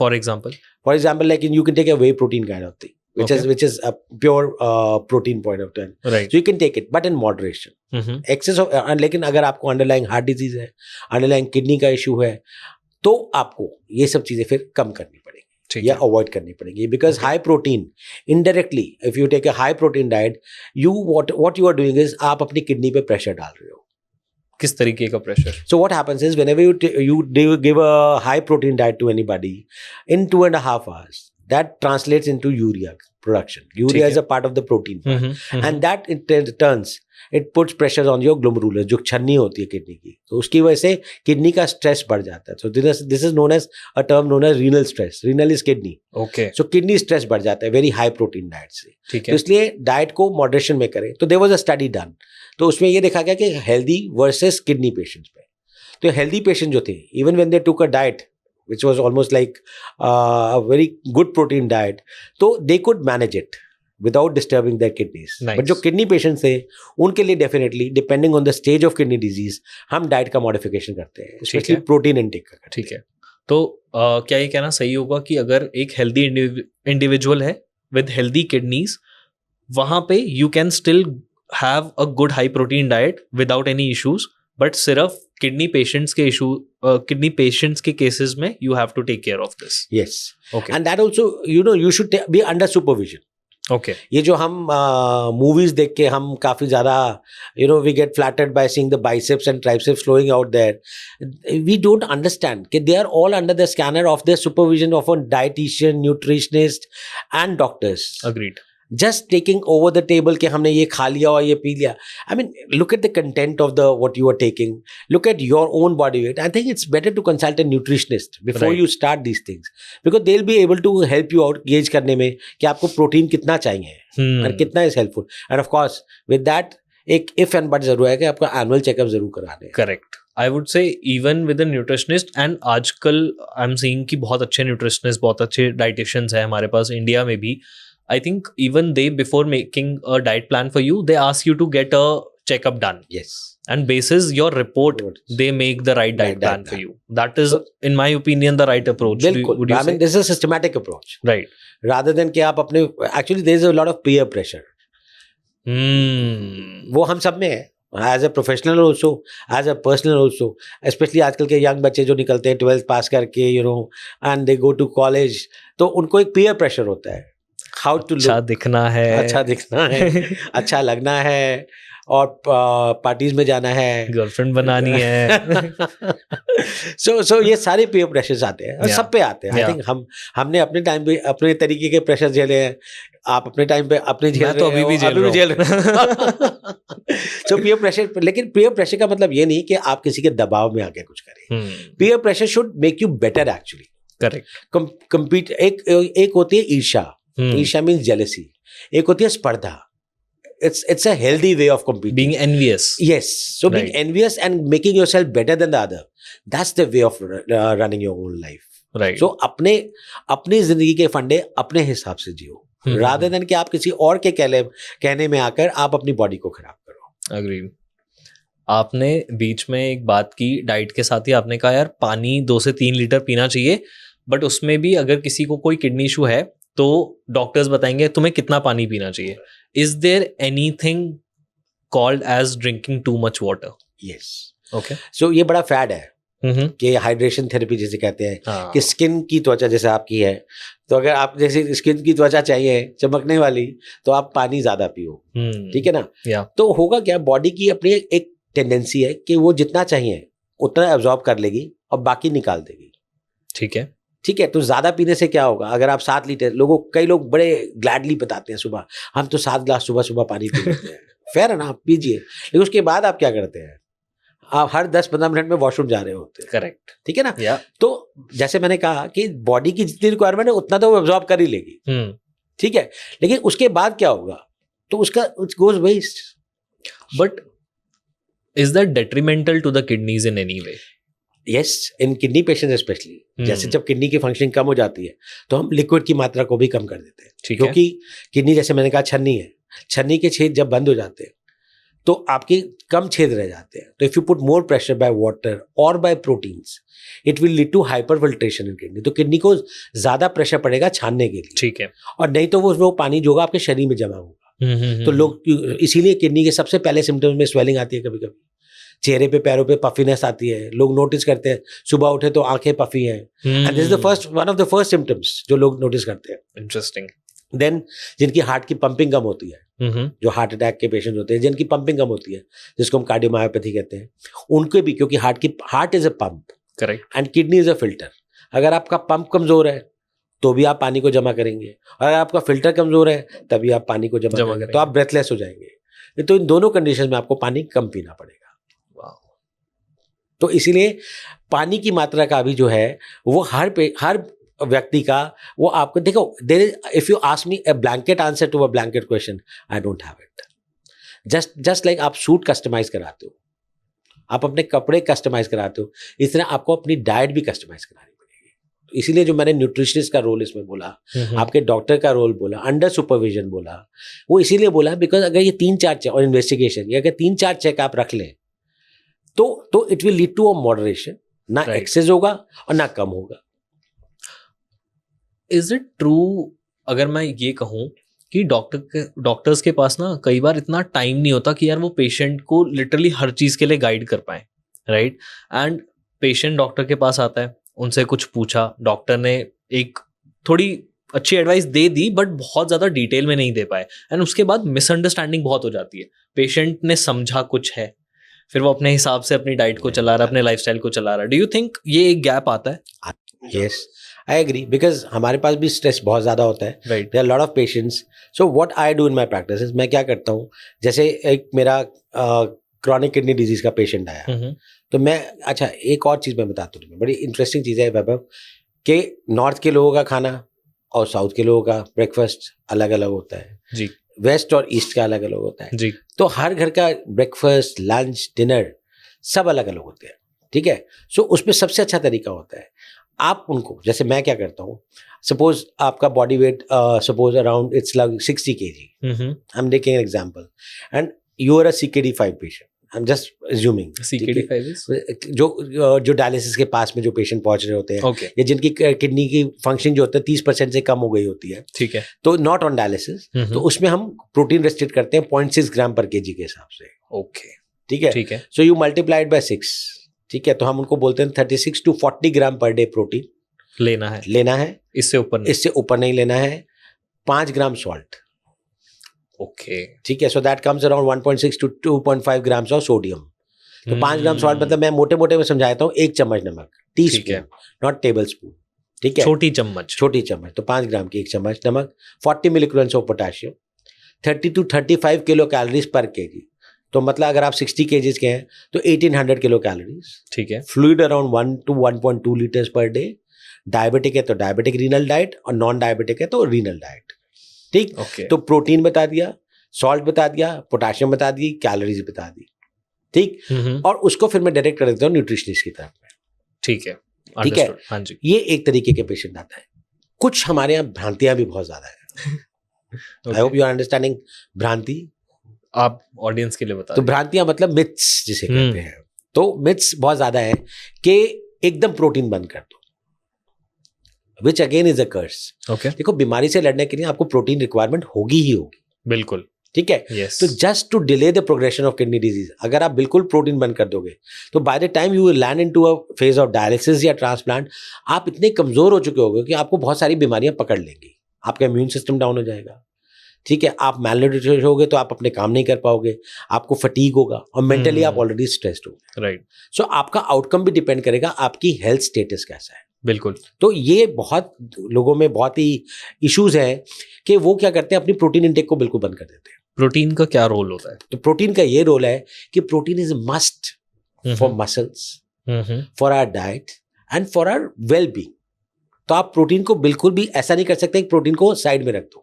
For example, like you can take a whey protein kind of thing, which is a pure protein point of time. right. So you can take it, but in moderation. Excess of लेकिन अगर आपको underlying heart disease है, underlying kidney का issue है, तो आपको ये सब चीजें फिर कम करनी पड़ेगी या अवॉइड करनी पड़ेगी. Because high protein indirectly if you take a high protein diet you what you are doing is आप अपनी किडनी पे प्रेशर डाल रहे हो. किस तरीके का pressure? So what happens is whenever you give a high protein diet to anybody in 2.5 hours that translates into urea production. Urea is a part of the protein part. And that it puts pressure on your glomerulus जो छन्नी होती है kidney की. तो उसकी वजह से kidney का स्ट्रेस बढ़ जाता है. So this is known as a term known as renal stress. Renal is kidney. Okay. So kidney stress बढ़ जाता है very high protein diet से. ठीक है. तो इसलिए डाइट को मॉडरेशन में करें. तो there was a study done. तो उसमें ये देखा गया कि हेल्दी वर्सेस किडनी पेशेंट्स पे. तो हेल्दी पेशेंट जो थे even when they took a diet which was almost like a very good protein diet, so they could manage it without disturbing their kidneys. Nice. But जो kidney patients थे उनके लिए definitely depending on the stage of kidney disease हम diet का modification करते हैं, especially protein intake का करते हैं. ठीक है. तो क्या ये कहना सही होगा कि अगर एक हेल्दी इंडिविजुअल है विद हेल्दी किडनीज, वहां पे you can still have a good high protein diet without any issues, but सिर्फ किडनी पेशेंट्स के केसेस में you have to take care of this? Yes. Okay. And that also you should be under supervision. Okay. ये जो हम movies देख के हम काफी ज्यादा we get flattered by seeing the biceps and triceps flowing out there, we don't understand कि they are all under the scanner of the supervision of a dietitian, nutritionist and doctors. Agreed. Just taking over the table कि हमने ये खा लिया और ये P लिया. I mean, look at the content of what you are taking. Look at your own body weight. I think it's better to consult a nutritionist before Right. you start these things, because they'll be able to help you out gauge करने में कि आपको protein कितना चाहिए और कितना is helpful. And of course, with that एक if and but जरूर है कि आपका annual checkup जरूर कराने. करेक्ट. आई वुड से even with a nutritionist, and आजकल आई एम सीइंग कि बहुत अच्छे न्यूट्रिशनिस्ट, बहुत अच्छे डाइटिशियंस हैं हमारे पास इंडिया में भी. I think even they, before making a diet plan for you, they ask you to get a checkup done. Yes. And basis your report, they make the right diet plan for you. That is, in my opinion, the right approach. बिल्कुल. Would you I mean, this is a systematic approach. Right. Rather than कि आप अपने actually there is a lot of peer pressure. वो हम सब में है. As a professional also, as a personal also, especially आजकल के young बच्चे जो निकलते हैं 12th पास करके, and they go to college, तो उनको एक peer pressure होता है. How to अच्छा look, दिखना है, अच्छा लगना है और पार्टीज में जाना है, गर्लफ्रेंड बनानी है. so ये सारे peer pressures आते हैं और सब पे आते हैं. I think हमने अपने टाइम पे अपने तरीके के प्रेशर झेले हैं, आप अपने टाइम पे अपने झेल रहे हो, अभी भी झेल रहा हूं. So peer pressure, लेकिन peer pressure का मतलब ये नहीं कि आप किसी के दबाव में आके कुछ करें. Peer pressure should make you better actually. Correct. compete. एक होती है ईर्ष्या. ईर्ष्या मीन्स jealousy. एक होती है स्पर्धा. It's a healthy way of competing. Being envious. Yes. So being Right. envious and making yourself better than the other. That's the way of running your own life. Right. So अपनी जिंदगी के फंडे अपने हिसाब से जियो. Rather than कि आप किसी और के कहने में आकर आप अपनी बॉडी को खराब करो. Agreed. आपने बीच में एक बात की डाइट के साथ ही, आपने कहा यार पानी 2 से 3 लीटर पीना चाहिए, बट उसमें भी अगर किसी को कोई किडनी इशू है तो डॉक्टर्स बताएंगे तुम्हें कितना पानी पीना चाहिए. Is there anything called as drinking too much water? Yes. Okay. So ये बड़ा फैड है कि हाइड्रेशन थेरेपी जैसे कहते हैं कि स्किन की त्वचा जैसे आपकी है, तो अगर आप जैसे स्किन की त्वचा चाहिए चमकने वाली तो आप पानी ज्यादा पियो. ठीक है ना. तो होगा क्या, बॉडी की अपनी एक टेंडेंसी है कि वो जितना चाहिए उतना एब्जॉर्ब कर लेगी और बाकी निकाल देगी. ठीक है. ठीक है, तो ज़्यादा पीने से क्या होगा? अगर आप 7 लीटर, कई लोग बड़े ग्लैडली बताते हैं सुबह, हम तो 7 ग्लास सुबह-सुबह पानी पी लेते हैं। फेयर है ना, आप पीजिए, लेकिन उसके बाद आप क्या करते हैं? आप हर 10-15 मिनट में वॉशरूम जा रहे होते हैं। करेक्ट। ठीक है ना? या तो जैसे मैंने कहा कि बॉडी की जितनी रिक्वायरमेंट है उतना तो वो एब्जॉर्ब कर ही लेगी। ठीक है, लेकिन उसके बाद क्या होगा? तो उसका it goes waste. But is that detrimental to the kidneys in any way? Yes, in kidney patients specially, जैसे जब किडनी की फंक्शनिंग कम हो जाती है तो हम लिक्विड की मात्रा को भी कम कर देते हैं। ठीक है। क्योंकि किडनी, जैसे मैंने कहा, छन्नी है, छन्नी के छेद जब बंद हो जाते हैं तो आपके कम छेद रह जाते हैं। तो if you put more pressure by water और by proteins, it will lead to hyper filtration in kidney. तो किडनी को ज्यादा प्रेशर पड़ेगा छानने के लिए। ठीक है। और नहीं तो वो पानी जो होगा आपके शरीर में जमा होगा। तो लोग, इसीलिए किडनी के सबसे पहले सिम्टम्स में स्वेलिंग आती है, कभी कभी चेहरे पे, पैरों पे पफीनेस आती है। लोग नोटिस करते हैं सुबह उठे तो आंखें पफी हैं, and this is the one of the first symptoms जो लोग नोटिस करते हैं। इंटरेस्टिंग। देन जिनकी हार्ट की पंपिंग कम होती है, जो हार्ट अटैक के पेशेंट होते हैं, जिनकी पंपिंग कम होती है, जिसको हम कार्डियोमायोपैथी कहते हैं, उनके भी, क्योंकि heart is a pump, correct, and kidney is a filter. अगर आपका पंप कमजोर है तो भी आप पानी को जमा करेंगे, और अगर आपका फिल्टर कमजोर है तभी आप पानी को जमा करेंगे, तो आप ब्रेथलेस हो जाएंगे। तो इन दोनों कंडीशन में आपको पानी कम पीना पड़ेगा। तो इसीलिए पानी की मात्रा का भी जो है वो हर व्यक्ति का, वो आपको देखो, there is, if you ask me a blanket answer to a blanket question, I don't have it. Just like आप सूट कस्टमाइज कराते हो, आप अपने कपड़े कस्टमाइज कराते हो, इस तरह आपको अपनी डाइट भी कस्टमाइज करानी पड़ेगी। तो इसीलिए जो मैंने न्यूट्रिशनिस्ट का रोल इसमें बोला, आपके डॉक्टर का रोल बोला, अंडर सुपरविजन बोला, वो इसीलिए बोला बिकॉज अगर ये 3-4 चेक और इन्वेस्टिगेशन, ये अगर 3-4 चेक आप रख लें तो it will lead to a moderation, ना एक्सेस होगा और ना कम होगा। इज इट ट्रू, अगर मैं ये कहूँ कि डॉक्टर्स के पास ना कई बार इतना टाइम नहीं होता कि यार वो पेशेंट को लिटरली हर चीज़ के लिए गाइड कर पाए, राइट? एंड पेशेंट डॉक्टर के पास आता है, उनसे कुछ पूछा, डॉक्टर ने एक थोड़ी अच्छी एडवाइस दे दी बट बहुत ज़्यादा डिटेल में नहीं दे पाए, एंड उसके बाद मिसअंडरस्टैंडिंग बहुत हो जाती है। पेशेंट ने समझा कुछ है, फिर वो अपने हिसाब से अपनी डाइट को चला रहा है, अपने लाइफस्टाइल को चला रहा है। डू यू थिंक ये एक गैप आता है? यस, आई एग्री, बिकॉज हमारे पास भी स्ट्रेस बहुत ज़्यादा होता है, right. There are lot of patients. So what I do in my practice, मैं क्या करता हूँ, जैसे एक मेरा क्रॉनिक किडनी डिजीज का पेशेंट आया, तो मैं, अच्छा एक और चीज़ मैं बताता हूँ, बड़ी इंटरेस्टिंग चीज़ है वैभव, कि नॉर्थ के लोगों का खाना और साउथ के लोगों का ब्रेकफास्ट अलग अलग होता है जी, वेस्ट और ईस्ट का अलग अलग होता है जी। तो हर घर का ब्रेकफास्ट, लंच, डिनर सब अलग अलग होते हैं। ठीक है, सो उसमें सबसे अच्छा तरीका होता है, आप उनको, जैसे मैं क्या करता हूँ, सपोज आपका body weight suppose around it's like 60 kg, I am taking an example, and you are a CKD5 patient, I am just assuming, CKD5 is? जो डायलिसिस के पास में जो पेशेंट पहुंच रहे होते हैं, Okay. या जिनकी किडनी की फंक्शनिंग जो होता है 30% से कम हो गई होती है, ठीक है, तो नॉट ऑन डायलिसिस, तो उसमें हम प्रोटीन रेस्ट्रिक्ट करते हैं 0.6 ग्राम पर केजी के हिसाब से। ओके, ठीक है, ठीक है। सो यू मल्टीप्लाइड बाय 6, ठीक है, तो हम उनको बोलते हैं 36 to 40 gram per day protein लेना है, इससे ऊपर नहीं लेना है। 5 ग्राम सॉल्ट, ओके, ठीक है, so that comes around 1.6 to 2.5 grams of sodium. तो 5 ग्राम सॉल्ट मतलब मैं मोटे मोटे में समझाता हूँ, 1 चम्मच नमक, टीस्पून, नॉट टेबल स्पून, ठीक है, छोटी चम्मच, तो 5 ग्राम की 1 चम्मच नमक, 40 milligrams of potassium, 30 to 35 kilo calories पर केजी। तो मतलब अगर आप 60 kgs के हैं तो 1800 किलो कैलोरीज, ठीक है। Fluid around 1 to 1.2 litres per day. Diabetic है तो डायबिटिक रीनल डाइट, और नॉन डायबिटिक है तो रीनल डाइट। ठीक, तो प्रोटीन बता दिया, सॉल्ट बता दिया, पोटेशियम बता दी, कैलोरीज बता दी, ठीक, और उसको फिर मैं डायरेक्ट कर देता हूँ न्यूट्रिशनिस्ट की तरफ में। ठीक है, ठीक है, हाँ जी। ये एक तरीके के पेशेंट आता है। कुछ हमारे यहाँ भ्रांतियां भी बहुत ज्यादा है। I hope you are understanding भ्रांति। आप ऑडियंस के लिए बता। तो भ्रांतियां मतलब मिथ्स जिसे कहते हैं। तो मिथ्स बहुत ज्यादा है कि एकदम प्रोटीन बंद कर दो, which again is a curse. Okay, देखो, बीमारी से लड़ने के लिए आपको प्रोटीन रिक्वायरमेंट होगी ही होगी, बिल्कुल, ठीक है। yes. तो just to delay the progression of kidney disease, अगर आप बिल्कुल प्रोटीन बंद कर दोगे तो by the time you will land into a phase of dialysis या ट्रांसप्लांट, आप इतने कमजोर हो चुके होगे कि आपको बहुत सारी बीमारियां पकड़ लेंगी, आपका इम्यून सिस्टम डाउन हो जाएगा, ठीक है, आप मैलन्यूट्रिशन होगे तो आप अपने काम नहीं कर पाओगे, आपको फटीग होगा, और मेंटली आप ऑलरेडी स्ट्रेस्ड हो, राइट। सो आपका आउटकम भी डिपेंड करेगा आपकी हेल्थ स्टेटस कैसा है। बिल्कुल। तो ये बहुत लोगों में बहुत ही इश्यूज है कि वो क्या करते हैं, अपनी प्रोटीन इंटेक को बिल्कुल बंद कर देते हैं। प्रोटीन का क्या रोल होता है? तो प्रोटीन का ये रोल है कि protein is must for muscles, for our diet and for our well being. तो आप प्रोटीन को बिल्कुल भी ऐसा नहीं कर सकते कि प्रोटीन को साइड में रख दो।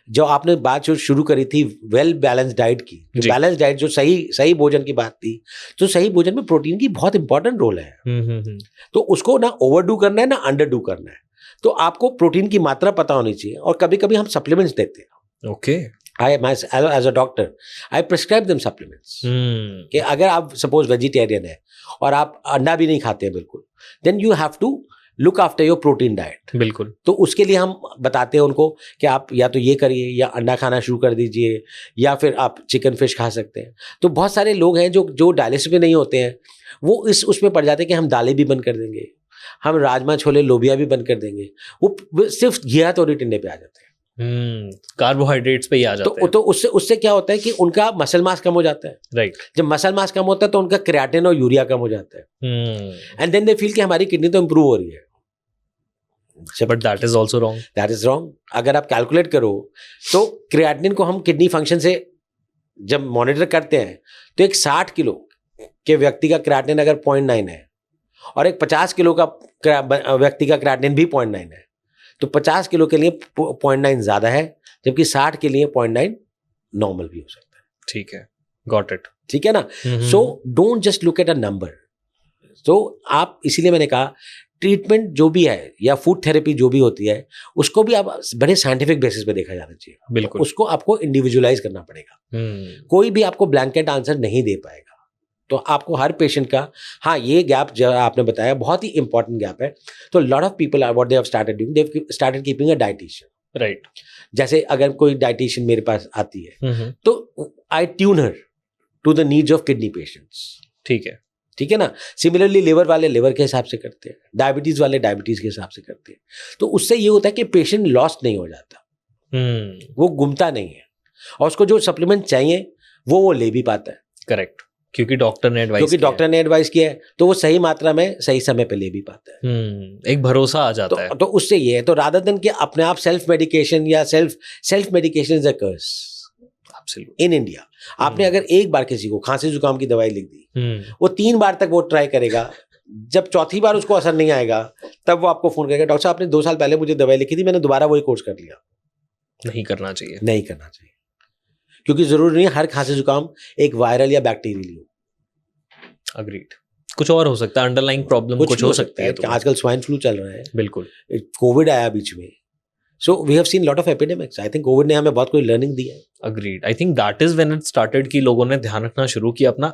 जो आपने बात जो शुरू करी थी वेल बैलेंस डाइट की, बैलेंस डाइट जो सही भोजन की बात थी, तो सही भोजन में प्रोटीन की बहुत इंपॉर्टेंट रोल है। तो उसको ना ओवरडू करना है ना अंडरडू करना है। तो आपको प्रोटीन की मात्रा पता होनी चाहिए, और कभी कभी हम सप्लीमेंट्स देते हैं। Okay, as a doctor I prescribe them supplements कि अगर आप सपोज वेजिटेरियन है और आप अंडा भी नहीं खाते हैं बिल्कुल, then you have to look after your protein diet. बिल्कुल। तो उसके लिए हम बताते हैं उनको कि आप या तो ये करिए, या अंडा खाना शुरू कर दीजिए, या फिर आप चिकन फिश खा सकते हैं। तो बहुत सारे लोग हैं जो डायलिसिस में नहीं होते हैं, वो उसमें पड़ जाते हैं कि हम दालें भी बंद कर देंगे, हम राजमा छोले लोबिया भी बंद कर देंगे, वो सिर्फ घिया तोरी टिंडे पे आ जाते हैं। कार्बोहाइड्रेट्स पे ही आ जाते हैं। तो उससे क्या होता है कि उनका मसल मास कम हो जाता है। राइट। जब मसल मास कम होता है तो उनका क्रिएटिन और यूरिया कम हो जाता है, एंड देन दे फील कि हमारी किडनी तो इंप्रूव हो रही है। But that is also wrong. That is wrong. अगर आप कैलकुलेट करो तो क्रिएटिनिन को हम किडनी फंक्शन से जब मॉनिटर करते हैं, तो एक 60 किलो के व्यक्ति का क्रिएटिनिन अगर 0.9 है, और एक 50 किलो का व्यक्ति का क्रिएटिनिन भी 0.9 है, तो 50 किलो के लिए 0.9 ज्यादा है, जबकि 60 के लिए 0.9 नॉर्मल भी हो सकता है। ठीक है, गॉट इट। ठीक है ना? So don't just look at a number. तो आप, इसीलिए मैंने कहा ट्रीटमेंट जो भी है या फूड थेरेपी जो भी होती है, उसको भी आप बड़े साइंटिफिक बेसिस पे देखा जाना चाहिए। बिल्कुल। तो उसको आपको इंडिविजुअलाइज करना पड़ेगा। कोई भी आपको ब्लैंकेट आंसर नहीं दे पाएगा। तो आपको हर पेशेंट का, हाँ, ये गैप जो आपने बताया बहुत ही इंपॉर्टेंट गैप है। तो lot of people are what they have started doing, they have started keeping a dietitian. Right. जैसे अगर कोई डाइटिशियन मेरे पास आती है, तो I tune her to the needs of kidney patients. ठीक है ना? सिमिलरली लिवर वाले लिवर के हिसाब से करते हैं, डायबिटीज वाले डायबिटीज के हिसाब से करते हैं। तो उससे ये होता है कि पेशेंट लॉस्ट नहीं हो जाता, वो गुमता नहीं है, और उसको जो सप्लीमेंट चाहिए वो ले भी पाता है। करेक्ट, क्योंकि डॉक्टर ने एडवाइस किया है, तो वो सही मात्रा में सही समय पे ले भी पाता है। एक भरोसा आ जाता है। तो उससे ये है, तो रादर देन कि अपने आप सेल्फ मेडिकेशन या self medication is a curse in India. आपने अगर एक बार किसी को खांसी जुकाम की दवाई लिख दी, वो 3 बार तक वो ट्राई करेगा। जब चौथी बार उसको असर नहीं आएगा, तब वो आपको फोन करेगा, डॉक्टर साहब आपने 2 साल पहले मुझे दवाई लिखी थी, मैंने दोबारा वही कोर्स कर लिया। नहीं करना चाहिए। क्योंकि जरूरी नहीं हर खांसी जुकाम एक वायरल या बैक्टीरियल हो। अग्रीड। कुछ और हो सकता है, अंडरलाइंग प्रॉब्लम कुछ हो सकती है। आजकल स्वाइन फ्लू चल रहा है। बिल्कुल। कोविड आया बीच में। So we have seen lot of epidemics. I think COVID ने हमें बहुत कोई learning दी है। Agreed. I think that is when it started कि लोगों ने ध्यान रखना शुरू किया अपना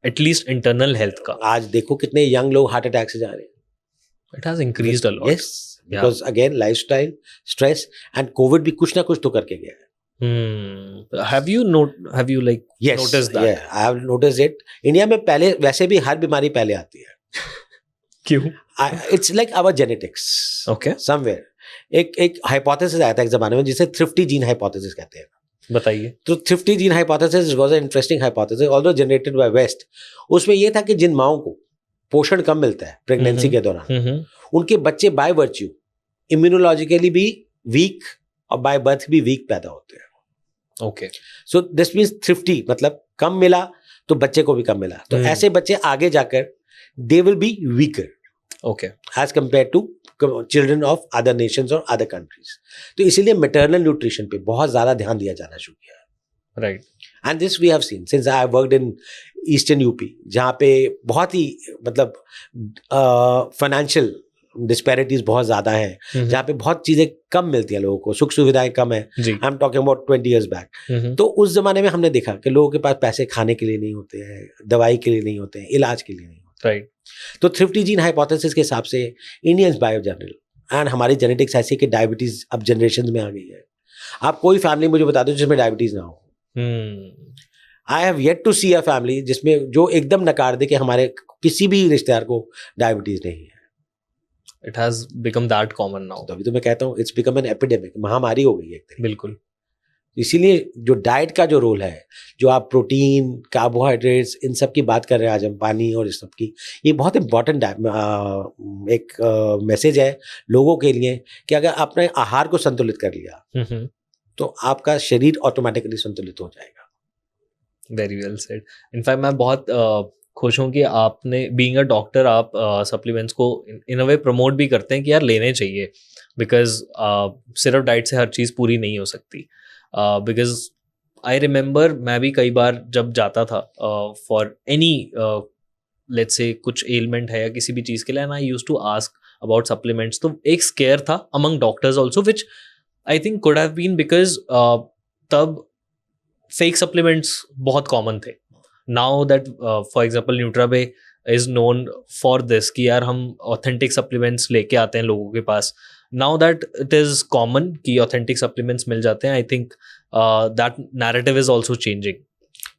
एटलीस्ट इंटरनल हेल्थ का। आज देखो कितने यंग लोग हार्ट अटैक से जा रहे हैं। It has increased a lot. Yes, because again lifestyle, stress and COVID भी कुछ ना कुछ तो करके गया है। Have you noticed that? Yeah, I have noticed it. India में पहले वैसे भी हर बीमारी पहले आती है। क्यों? It's like our genetics. Okay. Somewhere. एक हाइपोथेसिस आया था एक जमाने में जिसे थ्रिफ्टी जीन हाइपोथेसिस कहते हैं। बताइए। तो thrifty gene hypothesis was an interesting hypothesis, although generated by west. उसमें यह था कि जिन माओं को पोषण कम मिलता है प्रेगनेंसी के दौरान, उनके बच्चे बाय वर्च्यू इम्यूनोलॉजिकली भी वीक और बाय बर्थ भी वीक पैदा होते हैं। Okay. So this means thrifty मतलब कम मिला तो बच्चे को भी कम मिला, तो ऐसे बच्चे आगे जाकर they will be weaker, okay, as compare to children of other nations और अदर कंट्रीज। तो इसीलिए मैटरनल न्यूट्रिशन पे बहुत ज्यादा ध्यान दिया जाना शुरू किया। Right. And this we have seen since I worked in eastern UP, जहाँ पे बहुत ही मतलब फाइनेंशियल डिस्पैरिटीज बहुत ज्यादा है, जहाँ पे बहुत चीजें कम मिलती हैं लोगों को, सुख सुविधाएं कम है। I am talking about 20 years back. तो उस जमाने में हमने देखा कि लोगों के पास पैसे खाने के लिए नहीं होते हैं, दवाई के लिए नहीं होते हैं, इलाज के लिए नहीं होते। राइट। तो थ्रिफ्टी जीन हाइपोथेसिस के हिसाब से इंडियंस बायो जनरल एंड हमारी जेनेटिक्स ऐसी कि डायबिटीज अब जनरेशन में आ गई है। आप कोई फैमिली मुझे बता दो जिसमें डायबिटीज ना हो। I have yet to see a family जिसमें जो एकदम नकार दे कि हमारे किसी भी रिश्तेदार को डायबिटीज नहीं है। It has become that common now. तो अभी तो मैं कहता हूँ इट्स बिकम एन एपिडेमिक, महामारी हो गई है एक तरह। बिल्कुल। इसीलिए जो डाइट का जो रोल है, जो आप प्रोटीन, कार्बोहाइड्रेट्स, इन सब की बात कर रहे हैं आज हम, पानी और इस सब की, ये बहुत इंपॉर्टेंट एक मैसेज है लोगों के लिए कि अगर आपने आहार को संतुलित कर लिया तो आपका शरीर ऑटोमेटिकली संतुलित हो जाएगा। Very well said. इनफैक्ट मैं बहुत खुश हूँ कि आपने, बीइंग अ डॉक्टर, आप सप्लीमेंट्स को इन अ वे प्रमोट भी करते हैं कि यार लेने चाहिए, बिकॉज सिर्फ डाइट से हर चीज़ पूरी नहीं हो सकती। बिकॉज आई रिमेंबर मैं भी कई बार जब जाता था फॉर एनी लेट्स से कुछ एलिमेंट है या किसी भी चीज़ के लिए, and I used to ask about supplements, तो एक स्केयर था among doctors also, which I think could have been because तब फेक सप्लीमेंट्स बहुत कॉमन थे। Now that for example Nutrabay is known for this कि यार हम ऑथेंटिक सप्लीमेंट्स लेके आते हैं लोगों के पास। Now that it is common कि ऑथेंटिक सप्लीमेंट्स मिल जाते हैं, I think that narrative is also changing.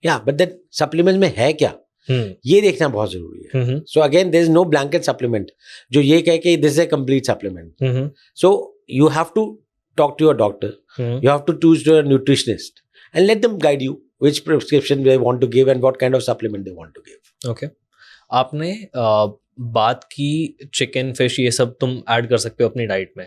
या बट दैट सप्लीमेंट में है क्या, ये देखना बहुत जरूरी है। So again there is no blanket supplement जो ये कहे कि this is a complete supplement. So you have to talk to your doctor, you have to choose your nutritionist and let them guide you which prescription they want to give and what kind of supplement they want to give. Okay. आपने बात की chicken, fish, ये सब तुम add कर सकते हो अपनी डाइट में।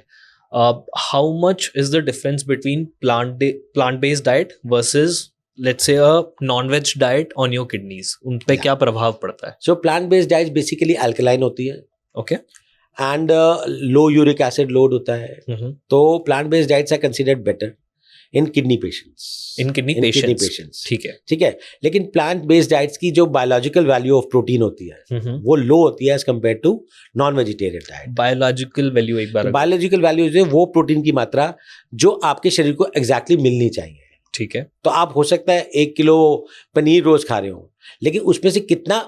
How much is the difference between plant based diet versus let's say a non veg diet on your kidneys? उन पे क्या प्रभाव पड़ता है? So plant based diet basically alkaline होती है, Okay. and low uric acid load होता है। तो plant based diets are considered better in kidney patients. In kidney patients. ठीक है। ठीक है, लेकिन प्लांट बेस्ड डाइट्स की जो बायोलॉजिकल वैल्यू ऑफ प्रोटीन होती है वो लो होती है as compare to non vegetarian diet. Biological value एक बार, बायोलॉजिकल वैल्यू जो है वो प्रोटीन की मात्रा जो आपके शरीर को एग्जैक्टली मिलनी चाहिए। ठीक है। तो आप हो सकता है 1 किलो पनीर रोज खा रहे हो, लेकिन उसमें से कितना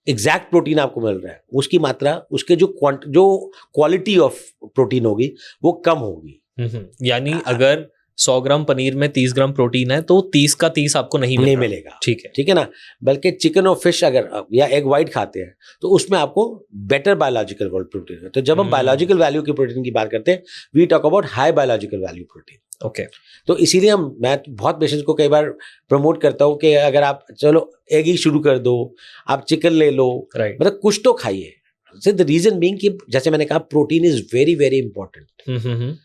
एग्जैक्ट प्रोटीन आपको मिल रहा है, उसकी मात्रा, उसके जो क्वालिटी ऑफ प्रोटीन होगी वो कम होगी। यानी अगर 100 ग्राम पनीर में 30 ग्राम प्रोटीन है तो 30 का 30 आपको नहीं मिलेगा। ठीक है ना। बल्कि चिकन और फिश अगर या एग वाइट खाते हैं तो उसमें आपको बेटर बायोलॉजिकल प्रोटीन है। तो जब हम बायोलॉजिकल वैल्यू की प्रोटीन की बात करते हैं, we talk about high biological value protein. Okay. तो इसीलिए मैं बहुत पेशेंट्स को कई बार प्रमोट करता हूँ कि अगर आप चलो एग ही शुरू कर दो, आप चिकन ले लो, मतलब कुछ तो खाइए। So the reason being कि जैसे मैंने कहा protein is very very important,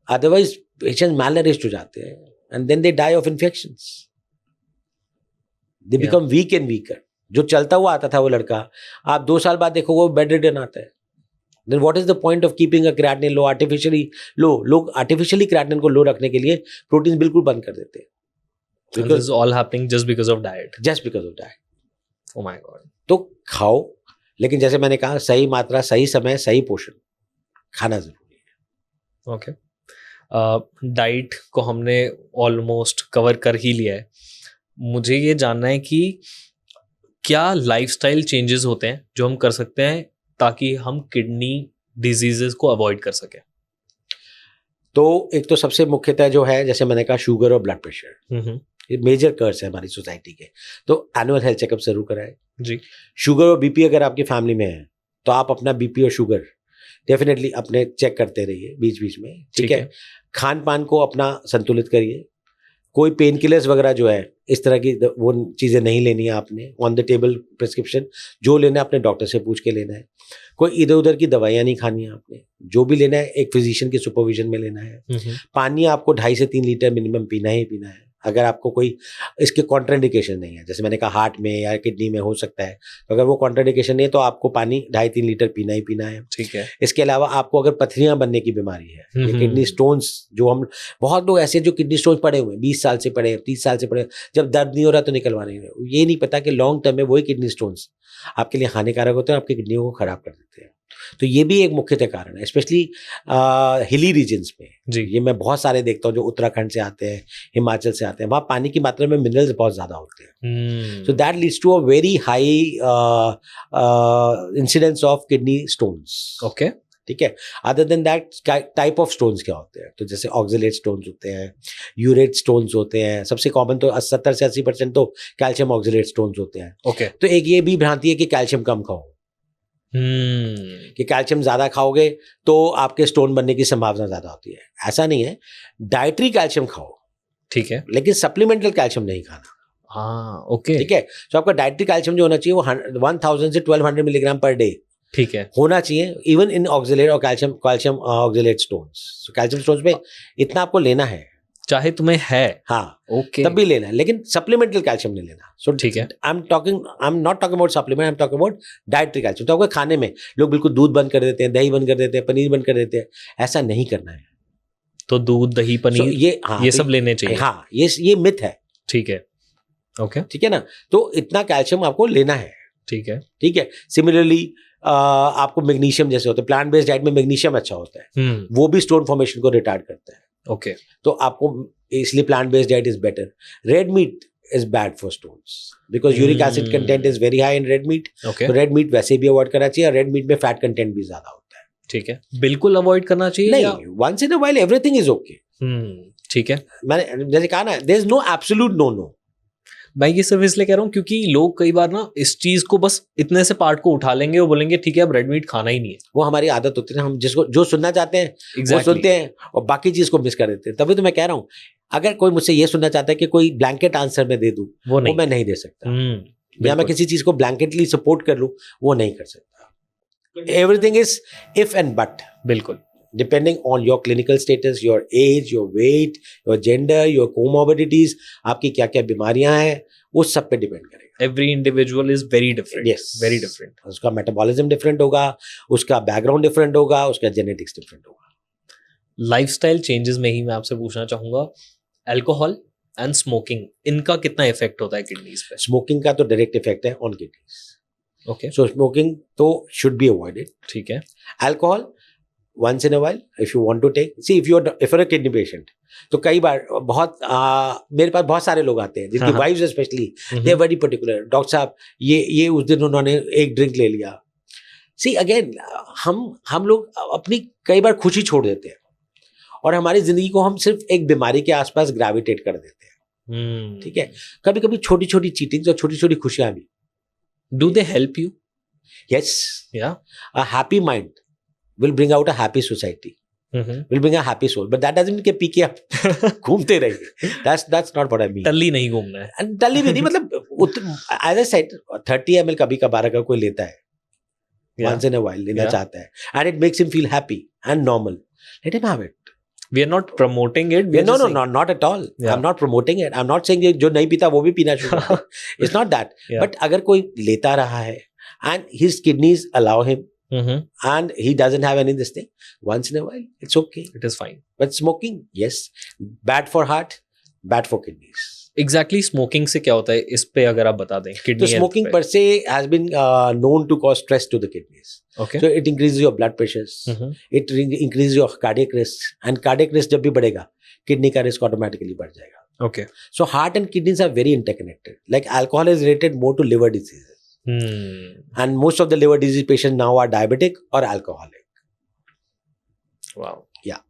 otherwise patient malnourished हो जाते हैं and then they die of infections, they become weak and weaker. जो चलता हुआ आता था वो लड़का, आप 2 साल बाद देखो वो बेड रिडन आता है। Then what is the point of keeping a creatinine low, artificially low? लोग आर्टिफिशियली क्रिएटिनिन को लो रखने के लिए प्रोटीन बिल्कुल बंद कर देते हैं। And this is all happening just because of diet. Just because of diet. Oh my God. तो खाओ, लेकिन जैसे मैंने कहा सही मात्रा, सही समय, सही पोषण खाना जरूरी है। ओके। डाइट को हमने ऑलमोस्ट कवर कर ही लिया है। मुझे ये जानना है कि क्या लाइफस्टाइल चेंजेस होते हैं जो हम कर सकते हैं ताकि हम किडनी डिजीजेस को अवॉइड कर सकें? तो एक तो सबसे मुख्यतः जो है, जैसे मैंने कहा, शुगर और ब्लड प्रेशर, ये मेजर कर्स है हमारी सोसाइटी के। तो एनुअल हेल्थ चेकअप जरूर कराएं जी। शुगर और बीपी अगर आपकी फैमिली में है तो आप अपना बीपी और शुगर डेफिनेटली अपने चेक करते रहिए बीच बीच में। ठीक है। खान पान को अपना संतुलित करिए। कोई पेन किलर्स वगैरह जो है इस तरह की वो चीज़ें नहीं लेनी है आपने। ऑन द टेबल प्रिस्क्रिप्शन जो लेना है अपने डॉक्टर से पूछ के लेना है। कोई इधर उधर की दवाइयाँ नहीं खानी है आपने। जो भी लेना है एक फिजिशियन के सुपरविजन में लेना है। पानी आपको 2.5 से 3 लीटर मिनिमम पीना ही पीना है। अगर आपको कोई इसके कॉन्ट्राइंडिकेशन नहीं है, जैसे मैंने कहा हार्ट में या किडनी में हो सकता है, तो अगर वो कॉन्ट्राइंडिकेशन नहीं है तो आपको पानी 2.5-3 लीटर पीना ही पीना है। ठीक है। इसके अलावा आपको अगर पथरियां बनने की बीमारी है, किडनी स्टोन्स, जो हम बहुत लोग ऐसे जो किडनी स्टोन्स पड़े हुए हैं 20 साल से पड़े, 30 साल से पड़े, जब दर्द नहीं हो रहा तो निकलवा नहीं रहे, ये नहीं पता कि लॉन्ग टर्म में वही किडनी स्टोन्स आपके लिए हानिकारक होते हैं, आपकी किडनियों को खराब कर देते हैं। तो ये भी एक मुख्यतः कारण है, स्पेशली हिली रीजन्स में जी। ये मैं बहुत सारे देखता हूँ जो उत्तराखंड से आते हैं, हिमाचल से आते हैं, वहाँ पानी की मात्रा में मिनरल्स बहुत ज़्यादा होते हैं। So that leads to a very high incidence of kidney stones. Okay, ठीक है। Other than that type of stones क्या होते हैं, तो जैसे ऑक्सलेट स्टोन्स होते हैं, यूरेट स्टोन्स होते हैं। सबसे कॉमन तो 70 से 80% तो कैल्शियम ऑक्सलेट स्टोन्स होते हैं। ओके। तो एक ये भी भ्रांति है कि कैल्शियम कम खाओ, कि कैल्शियम ज़्यादा खाओगे तो आपके स्टोन बनने की संभावना ज़्यादा होती है। ऐसा नहीं है, डाइटरी कैल्शियम खाओ, ठीक है, लेकिन सप्लीमेंटल कैल्शियम नहीं खाना। हाँ ओके, ठीक है, तो आपका डाइटरी कैल्शियम जो होना चाहिए वो 1000 से 1200 मिलीग्राम पर डे ठीक है, होना चाहिए, इवन इन ऑक्सिलेट और calcium oxalate stones. Calcium stones में इतना आपको लेना है, चाहे तुम्हें है, हाँ ओके, तब भी लेना है, लेकिन सप्लीमेंटल कैल्शियम नहीं लेना। सो ठीक है, आई am not talking about supplement, I am talking about dietary calcium. तो आपके खाने में लोग बिल्कुल दूध बंद कर देते हैं, दही बंद कर देते हैं, पनीर बंद कर देते हैं, ऐसा नहीं करना है। तो दूध, दही, पनीर, ये सब लेने चाहिए, हाँ ये मिथ है, ठीक है, ओके, ठीक है ना। तो इतना कैल्शियम आपको लेना है, ठीक है, ठीक है। सिमिलरली आपको मैग्नीशियम जैसे होते हैं, प्लांट बेस्ड डाइट में मैग्नीशियम अच्छा होता है, वो भी स्टोन फॉर्मेशन को रिटार्ड करता है। ओके, तो आपको इसलिए plant based diet is better. Red meat is bad for stones because uric acid content is very high in red meat. Okay, तो रेड मीट वैसे भी अवॉइड करना चाहिए, और रेड मीट में फैट कंटेंट भी ज्यादा होता है। ठीक है, बिल्कुल अवॉइड करना चाहिए नहीं, once in a while everything is okay. ठीक है। मैंने जैसे कहा ना, there is no absolute no. मैं ये सिर्फ इसलिए कह रहा हूँ क्योंकि लोग कई बार ना इस चीज को बस इतने से पार्ट को उठा लेंगे और बोलेंगे ठीक है अब रेड मीट खाना ही नहीं है। वो हमारी आदत होती है ना, हम जिसको जो सुनना चाहते हैं Exactly. वो सुनते हैं और बाकी चीज को मिस कर देते हैं। तभी तो मैं कह रहा हूँ, अगर कोई मुझसे ये सुनना चाहता है कि कोई ब्लैंकेट आंसर मैं दे दूं, वो मैं नहीं दे सकता, या मैं किसी चीज को ब्लैंकेटली सपोर्ट कर लूं, वो नहीं कर सकता। Everything is if and but, बिल्कुल, depending on your clinical status, your age, your weight, your gender, your comorbidities, आपकी क्या क्या बीमारियां हैं, वो सब पे डिपेंड करेगा। Every individual is very different, Yes. Very different. उसका मेटाबॉलिज्म डिफरेंट होगा, उसका बैकग्राउंड डिफरेंट होगा, उसका जेनेटिक्स डिफरेंट होगा। लाइफस्टाइल चेंजेस में ही मैं आपसे पूछना चाहूंगा, अल्कोहल एंड स्मोकिंग, इनका कितना इफेक्ट होता है किडनीज पे? स्मोकिंग का तो डायरेक्ट इफेक्ट है on kidneys. Okay, so smoking तो शुड बी अवॉइडेड। ठीक है, alcohol once in a while if you want to take, see if you're a kidney patient, तो कई बार बहुत मेरे पास बहुत सारे लोग आते हैं जिनकी wives specially they are very particular, doctor साहब ये उस दिन उन्होंने एक ड्रिंक ले लिया। सी अगेन, हम लोग अपनी कई बार खुशी छोड़ देते हैं और हमारी जिंदगी को हम सिर्फ एक बीमारी के आसपास ग्रेविटेट कर देते हैं। ठीक है, कभी कभी छोटी छोटी चीटिंग्स और छोटी छोटी खुशियां भी। Do they help you? Yes, yeah a happy mind will bring out a happy society, will bring a happy soul, but that doesn't mean कि पी के आप घूमते रहिए। That's not what I mean. टल्ली नहीं घूमना है, And टल्ली भी नहीं, मतलब as I said 30 ml कभी कभार अगर कोई लेता है once in a while, लेना चाहता है and it makes him feel happy and normal, let him have it. We are not promoting it. We are No, just saying, not at all. Yeah. I'm not promoting it. I'm not saying जो नहीं पीता वो भी पीना शुरू कर दे. It's not that. Yeah. But अगर कोई लेता रहा है and his kidneys allow him and he doesn't have any this thing, once in a while it's okay. It is fine. But smoking, yes, bad for heart, bad for kidneys. Exactly, smoking से क्या होता है इस पे अगर आप बता दें? So Kidney smoking per se has been known to cause stress to the kidneys. Okay. So it increases your blood pressures, it increases your cardiac risk, and cardiac risk जब भी बढ़ेगा, kidney का risk automatically बढ़ जाएगा. Okay. So heart and kidneys are very interconnected. Like alcohol is related more to liver diseases. And most of the liver disease patients now are diabetic or alcoholic. Wow. Yeah.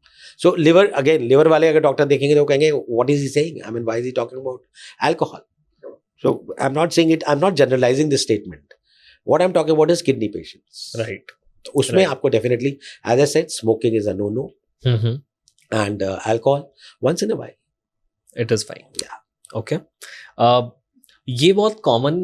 So liver वाले अगर doctor देखेंगे तो कहेंगे what is he saying? I mean, why is he talking about alcohol? So I'm not saying it, I'm not generalizing this statement. What I'm talking about is kidney patients. Right. तो उसमें आपको definitely, as I said, smoking is a no-no. And alcohol once in a while. It is fine. Yeah. Okay. ये बहुत common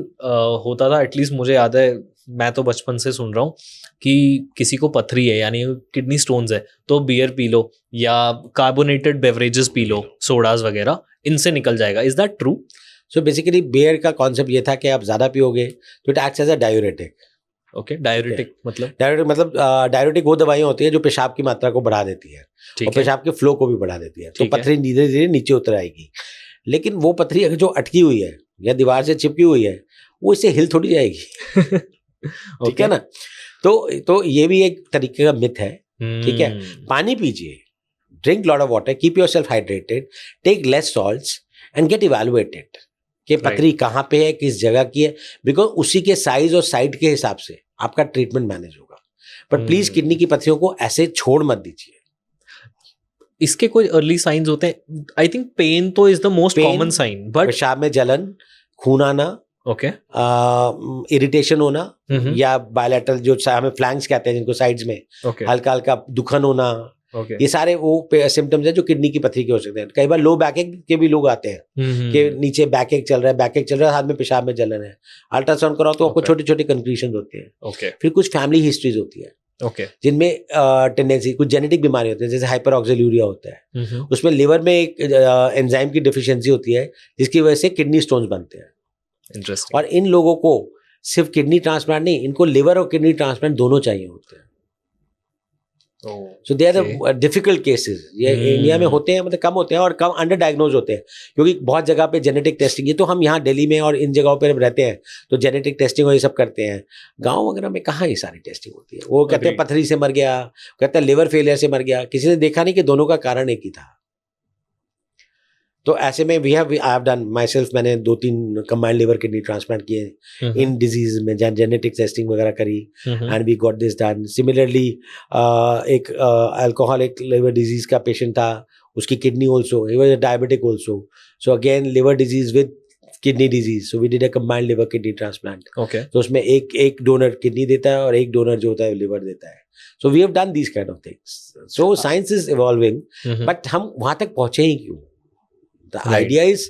होता था, at least मुझे याद है, मैं तो बचपन से सुन रहा हूँ कि किसी को पथरी है यानी किडनी स्टोन्स है तो बियर पी लो या कार्बोनेटेड बेवरेजेस पी लो, सोडास वगैरह, इनसे निकल जाएगा। Is that true? So basically beer का कॉन्सेप्ट ये था कि आप ज्यादा पियोगे तो it acts as a diuretic. Okay, diuretic मतलब? डायूरेटिक वो दवाइयाँ होती है जो पेशाब की मात्रा को बढ़ा देती है और पेशाब के फ्लो को भी बढ़ा देती है, तो पथरी धीरे धीरे नीचे उतर आएगी। लेकिन वो पथरी अगर जो अटकी हुई है या दीवार से चिपकी हुई है, वो इससे हिल थोड़ी जाएगी। ठीक है ना। तो ये भी एक तरीके का मिथ है। ठीक है, पानी पीजिए, drink lot of water, keep yourself hydrated, take less salts and get evaluated कि पथरी कहाँ पे है, किस जगह की है, बिकॉज उसी के साइज और साइड के हिसाब से आपका ट्रीटमेंट मैनेज होगा। पर प्लीज किडनी की पथरियों को ऐसे छोड़ मत दीजिए। इसके कोई अर्ली साइंस होते हैं? आई थिंक पेन तो is the most common sign, but पेशाब में जलन, खून आना, ओके, इरिटेशन होना, या बायलैटरल जो हमें फ्लैंक्स कहते हैं जिनको साइड्स में, ओके, हल्का हल्का दुखन होना, ओके ये सारे वो सिम्टम्स हैं जो किडनी की पथरी के हो सकते हैं. कई बार लो बैक एक के भी लोग आते हैं कि नीचे बैक एक चल रहा है, हाथ में पेशाब में जलन है. अल्ट्रासाउंड कराओ तो आपको Okay. छोटे छोटे कंक्लूजन होते हैं. ओके फिर कुछ फैमिली हिस्ट्रीज होती है ओके जिनमें टेंडेंसी कुछ जेनेटिक बीमारी होती है, जैसे हाइपर ऑक्सीलूरिया होता है. उसमें लिवर में एक एंजाइम की डिफिशियंसी होती है जिसकी वजह से किडनी स्टोन्स बनते हैं. इंटरेस्टिंग और इन लोगों को सिर्फ किडनी ट्रांसप्लांट नहीं, इनको लिवर और किडनी ट्रांसप्लांट दोनों चाहिए होते हैं. सो दे आर डिफिकल्ट केसेस. ये इंडिया में होते हैं, मतलब कम होते हैं और कम अंडर डायग्नोज होते हैं क्योंकि बहुत जगह पे जेनेटिक टेस्टिंग है. तो हम यहाँ दिल्ली में और इन जगहों पे रहते हैं तो जेनेटिक टेस्टिंग और ये सब करते हैं. गांव वगैरह में कहाँ ये सारी टेस्टिंग होती है. वो कहते हैं पथरी से मर गया, कहते हैं लिवर फेलियर से मर गया. किसी ने देखा नहीं कि दोनों का कारण एक ही था. तो ऐसे में I have done myself, मैंने 2-3 कंबाइंड लिवर किडनी ट्रांसप्लांट किए इन डिजीज में, जेनेटिक टेस्टिंग वगैरह करी and we got this done. Similarly एक अल्कोहलिक लिवर डिजीज का पेशेंट था, उसकी किडनी also, he was diabetic also. So again liver disease with kidney disease, so we did a combined liver kidney transplant. Okay तो उसमें एक donor kidney देता है और एक डोनर जो होता है लिवर देता है. So we have done these kind of things. So science is evolving, but हम वहां तक पहुंचे ही क्यों? The idea is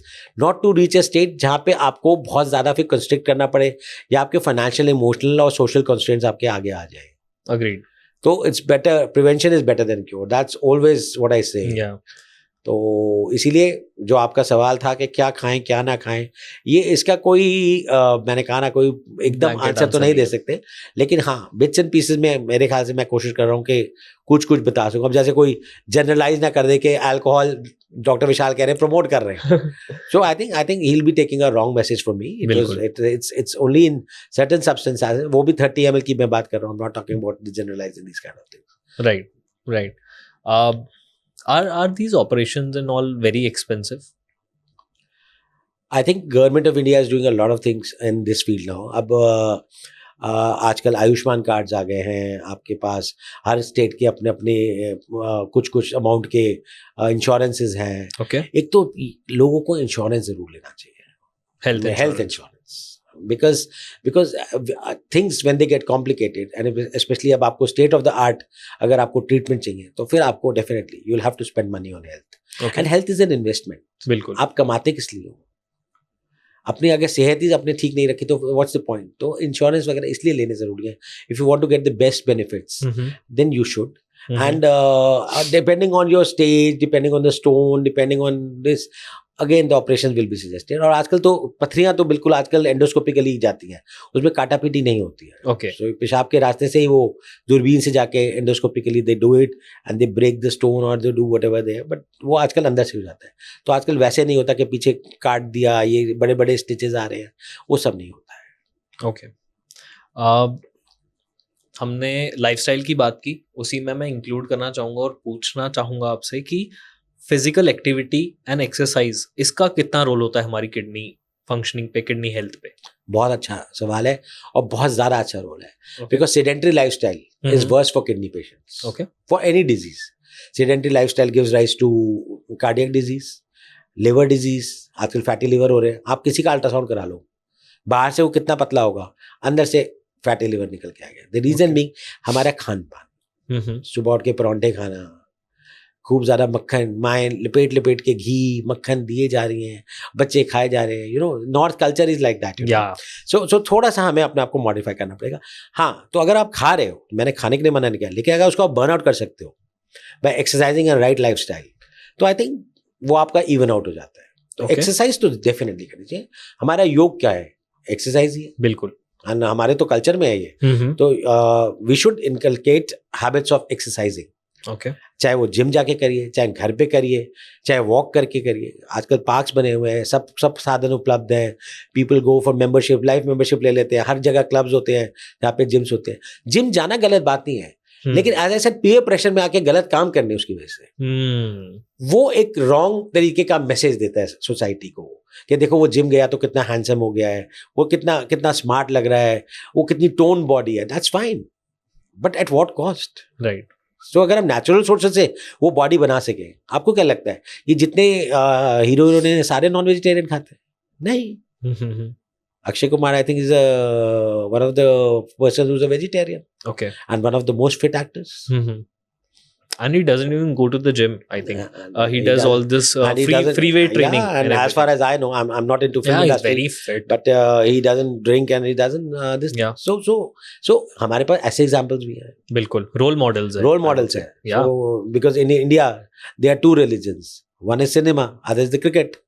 not to reach a state जहाँ पे आपको बहुत ज़्यादा फिर कंस्ट्रिक्ट करना पड़े या आपके फाइनेंशियल, इमोशनल और सोशल कंस्ट्रेंट्स आपके आगे आ जाए. अग्रीड. तो it's better, prevention is better than cure. That's always what I से. तो इसीलिए जो आपका सवाल था कि क्या खाएं क्या ना खाएं, ये इसका कोई मैंने कहा ना, कोई एकदम आंसर तो नहीं दे सकते, लेकिन हाँ बिट्स एंड पीसेस में मेरे ख्याल से मैं कोशिश कर रहा हूँ कि कुछ बता सकूँ. अब जैसे कोई जनरलाइज ना कर दे कि अल्कोहल डॉक्टर विशाल कह रहे हैं प्रमोट कर रहे हैं. So I think he will be taking a wrong message for me. It's only in certain substances, वो भी 30 ml की मैं बात कर रहा हूँ. I am not talking about generalizing this kind of things. Right. Are these operations and all very expensive? I think government of India is doing a lot of things in this field now. अब आजकल Ayushman cards आ गए हैं आपके पास. हर state के अपने अपने कुछ amount के इंश्योरेंसेज हैं. Okay. एक तो लोगों को इंश्योरेंस जरूर लेना चाहिए, health insurance, because things when they get complicated and especially अब आपको state of the art अगर आपको ट्रीटमेंट चाहिए तो फिर आपको definitely you'll have to spend money on health. Okay. And health is an investment. बिल्कुल. आप कमाते किस लिए हो? अपनी अगर सेहत ही अपने ठीक नहीं रखी तो what's the point? तो इंश्योरेंस वगैरह इसलिए लेने जरूरी है. If you want to get the best benefits, then you should. And depending on your stage, depending on the stone, depending on this, again the operation will be suggested. और आजकल तो पथरियां तो बिल्कुल आजकल एंडोस्कोपिकली जाती हैं, उसमें काटापीटी नहीं होती है. ओके. सो पेशाब के रास्ते से ही वो दूरबीन से जाके endoscopically they do it and they break the stone और they do whatever they, but वो आजकल अंदर से हो जाता है. तो आजकल वैसे नहीं होता कि पीछे काट दिया, ये बड़े बड़े स्टिचेस आ रहे हैं, वो सब नहीं होता है. ओके. हमने लाइफस्टाइल की बात की, उसी में मैं इंक्लूड करना चाहूँगा और पूछना चाहूँगा आपसे कि फिजिकल एक्टिविटी एंड एक्सरसाइज, इसका कितना रोल होता है हमारी किडनी फंक्शनिंग पे, किडनी हेल्थ पे? बहुत अच्छा सवाल है और बहुत ज़्यादा अच्छा रोल है. Because sedentary lifestyle is worse for kidney patients, okay, for any disease. Sedentary lifestyle gives rise to cardiac disease, liver disease. आजकल फैटी लिवर हो रहे हैं, आप किसी का अल्ट्रासाउंड करा लो, बाहर से वो कितना पतला होगा, अंदर से फैटी लिवर निकल के आ गया. द रीजन बीइंग हमारा खान पान. सुबह उठ के परांठे खाना, खूब ज़्यादा मक्खन, माएँ लिपेट के घी मक्खन दिए जा रही हैं, बच्चे खाए जा रहे हैं. You know north culture is like that. सो थोड़ा सा हमें अपने आप को मॉडिफाई करना पड़ेगा. हाँ, तो अगर आप खा रहे हो, मैंने खाने के लिए मना नहीं किया, लेकिन अगर उसको आप बर्न आउट कर सकते हो by exercising and right lifestyle, तो आई थिंक वो आपका इवन आउट हो जाता है. तो एक्सरसाइज तो डेफिनेटली करनी चाहिए. हमारा योग क्या है? एक्सरसाइज ही है. बिल्कुल. हमारे तो कल्चर में है ये. तो we should inculcate habits of exercising. Okay. चाहे वो जिम जाके करिए, चाहे घर पे करिए, चाहे वॉक करके करिए. आजकल पार्क्स बने हुए हैं, सब साधन उपलब्ध हैं. People go for membership, life membership ले लेते हैं. हर जगह क्लब्स होते हैं जहाँ पे जिम्स होते हैं. जिम जाना गलत बात नहीं है, लेकिन as I said peer pressure में आके गलत काम करने उसकी वजह से वो एक रॉन्ग तरीके का मैसेज देता है सोसाइटी को कि देखो वो जिम गया तो कितना हैंडसम हो गया है, वो कितना स्मार्ट लग रहा है, वो कितनी टोन बॉडी है. That's fine, but at what cost? Right. तो अगर हम नेचुरल सोर्सेज से वो बॉडी बना सके, आपको क्या लगता है ये जितने हीरो हीरोइन सारे नॉन वेजिटेरियन खाते हैं? नहीं. Akshay Kumar, I think, is one of the persons who's a vegetarian. Okay. And one of the most fit actors. And he doesn't even go to the gym, I think. He does all this and he doesn't- free weight training. Yeah, and as far as I know, I'm not into film yeah, he's industry, very fit. but he doesn't drink and he doesn't this. Yeah. So हमारे पास ऐसे examples भी हैं. बिल्कुल, role models है. Role models है. Yeah. So because in India there are two religions. One is cinema, other is the cricket.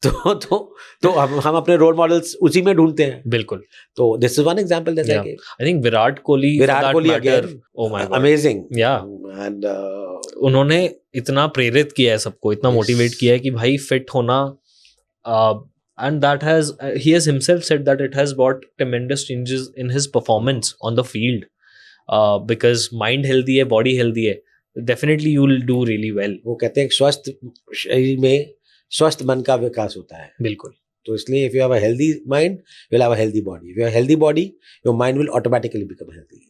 तो हम अपने रोल मॉडल्स उसी में ढूंढते हैं. बिल्कुल. तो this is one example that I give. I think Virat Kohli again, oh my God, amazing. या एंड उन्होंने इतना प्रेरित किया है सबको, इतना मोटिवेट किया है कि भाई फिट होना, and that he has himself said that it has brought tremendous changes in his performance on the field, because mind healthy है, body healthy है, definitely you will do really well. वो कहते हैं स्वस्थ शरीर में स्वस्थ मन का विकास होता है. बिल्कुल. तो इसलिए if you have a healthy mind, you will have a healthy body. If you have a healthy body, your mind will automatically become healthy.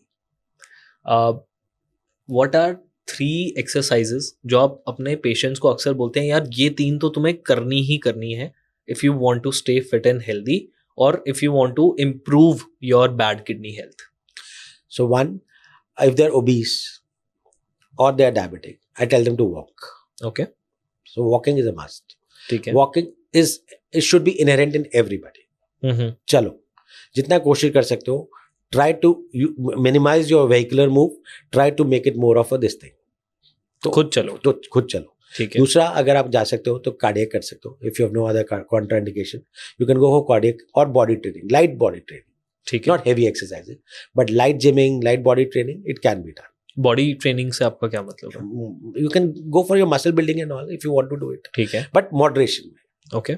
What are 3 exercises जो आप अपने पेशेंट्स को अक्सर बोलते हैं यार ये 3 तो तुम्हें करनी ही करनी है if you want to stay fit and healthy, or if you want to improve your bad kidney health? So one, if they're obese or they're diabetic, I tell them to walk. Okay. So walking is a must. ठीक है. Walking it should be inherent in everybody. चलो जितना कोशिश कर सकते हो, try to minimize your vehicular move, try to make it more of a this thing. तो खुद चलो. ठीक है. दूसरा, अगर आप जा सकते हो तो कार्डियक कर सकते हो. If you have no other contraindication, you can go for cardiac or body training, light body training. ठीक है. Not heavy exercises, but light gymming, light body training, it can be done. Body training से आपका क्या मतलब है? You can go for your muscle building and all if you want to do it. ठीक है. But moderation में. Okay.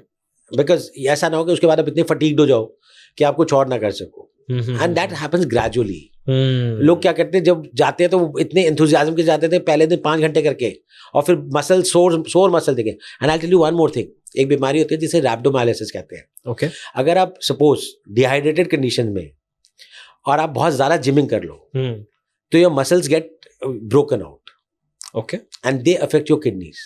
Because ऐसा ना हो कि उसके बाद आप इतने fatigued हो जाओ कि आप कुछ और ना कर सको. And that happens gradually. लोग क्या करते हैं, जब जाते हैं तो इतने enthusiasm के जाते थे, पहले दिन 5 घंटे करके और फिर मसल सोर मसल देंगे. And I'll tell you one more thing. एक बीमारी होती है जिसे rhabdomyolysis कहते हैं. Okay. अगर आप suppose dehydrated condition में और आप बहुत ज़्यादा जिमिंग कर लो, तो your muscles get broken out. Okay. And they affect your kidneys.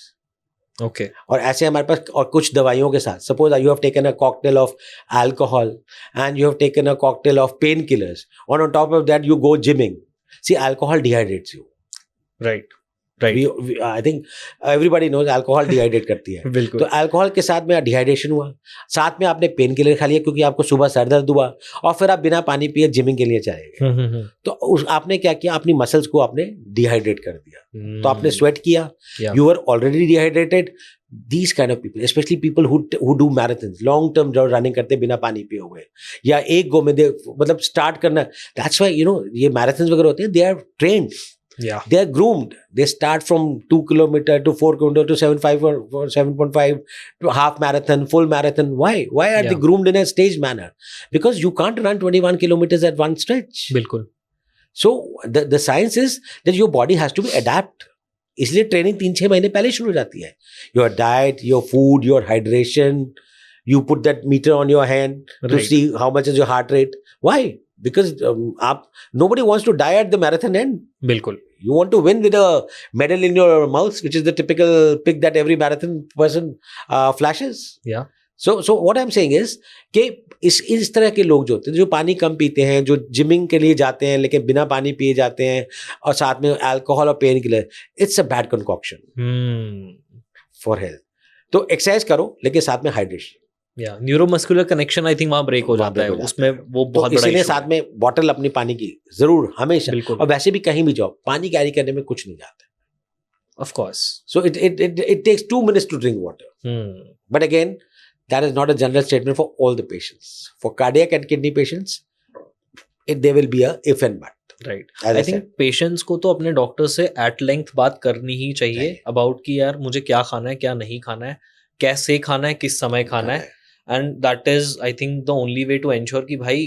Okay. और ऐसे हमारे पास और कुछ दवाइयों के साथ, suppose you have taken a cocktail of alcohol and you have taken a cocktail of painkillers, and on top of that you go gymming. See, alcohol dehydrates you. Right. I think everybody knows alcohol dehydrate करती है. बिल्कुल. तो alcohol के साथ में dehydration हुआ, साथ में आपने पेन किलर खा लिया क्योंकि आपको सुबह सर दर्द हुआ, और फिर आप बिना पानी पिए जिमिंग के लिए चले गए. तो आपने क्या किया, अपनी मसल्स को आपने डिहाइड्रेट कर दिया. तो आपने स्वेट किया, you were already dehydrated. These kind of people, especially people who do marathons, long term जो रनिंग करते बिना पानी पिए हुए, या एक गो में मतलब स्टार्ट करना. That's why ये मैराथन वगैरह होते हैं, they are trained. Yeah. They are groomed. They start from 2 kilometer to 4 kilometer to 7.5 or 7.5 to half marathon, full marathon. Why? Why are they groomed in a staged manner? Because you can't run 21 kilometers at one stretch. बिल्कुल. So the science is that your body has to be adapt. इसलिए training 3-6 महीने पहले शुरू हो जाती है. Your diet, your food, your hydration. You put that meter on your hand to see how much is your heart rate. Why? Because nobody wants to die at the marathon end. बिल्कुल. You want to win with a medal in your mouth, which is the typical pic that every marathon person flashes. Yeah. So what I'm saying is कि इस तरह के लोग जो होते हैं, जो पानी कम पीते हैं, जो जिमिंग के लिए जाते हैं लेकिन बिना पानी पिए जाते हैं, और साथ में अल्कोहल और pain killer, it's a bad concoction for health. तो एक्सरसाइज करो लेकिन साथ में हाइड्रेशन. या न्यूरोमस्कुलर कनेक्शन आई थिंक वहां ब्रेक हो जाता है, उसमें वो बहुत बड़ा इसीलिए साथ में बॉटल अपनी पानी की जरूर हमेशा. और वैसे भी कहीं भी जाओ पानी कैरी करने में कुछ नहीं जाता. Of course. So it takes 2 minutes to drink water. But again, that is not a general statement for all the patients. For cardiac and kidney patients, there will be a if and but. Right. I think patients को तो अपने doctor से at length बात करनी ही चाहिए about कि यार मुझे क्या खाना है, क्या नहीं खाना है, कैसे खाना है, किस समय खाना है. And that is, I think, the only way to ensure कि भाई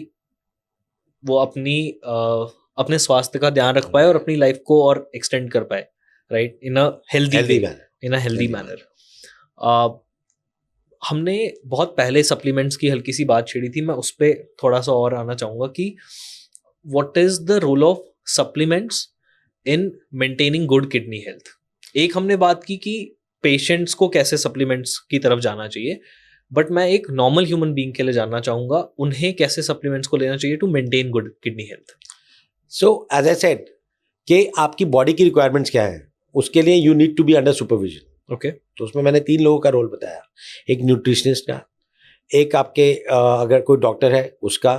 वो अपने स्वास्थ्य का ध्यान रख पाए और अपनी लाइफ को और एक्सटेंड कर पाए, right? In a healthy manner. हमने बहुत पहले सप्लीमेंट्स की हल्की सी बात छेड़ी थी, मैं उस पर थोड़ा सा और आना चाहूँगा कि what is the role of supplements in maintaining good kidney health. एक हमने बात की कि पेशेंट्स को कैसे सप्लीमेंट्स की तरफ जाना चाहिए, बट मैं एक नॉर्मल ह्यूमन बीइंग के लिए जानना चाहूँगा उन्हें कैसे सप्लीमेंट्स को लेना चाहिए to maintain good kidney health. So as I said कि आपकी बॉडी की रिक्वायरमेंट्स क्या है. उसके लिए you need to be under supervision. Okay. तो उसमें मैंने 3 लोगों का रोल बताया, एक न्यूट्रिशनिस्ट का, एक आपके अगर कोई डॉक्टर है उसका,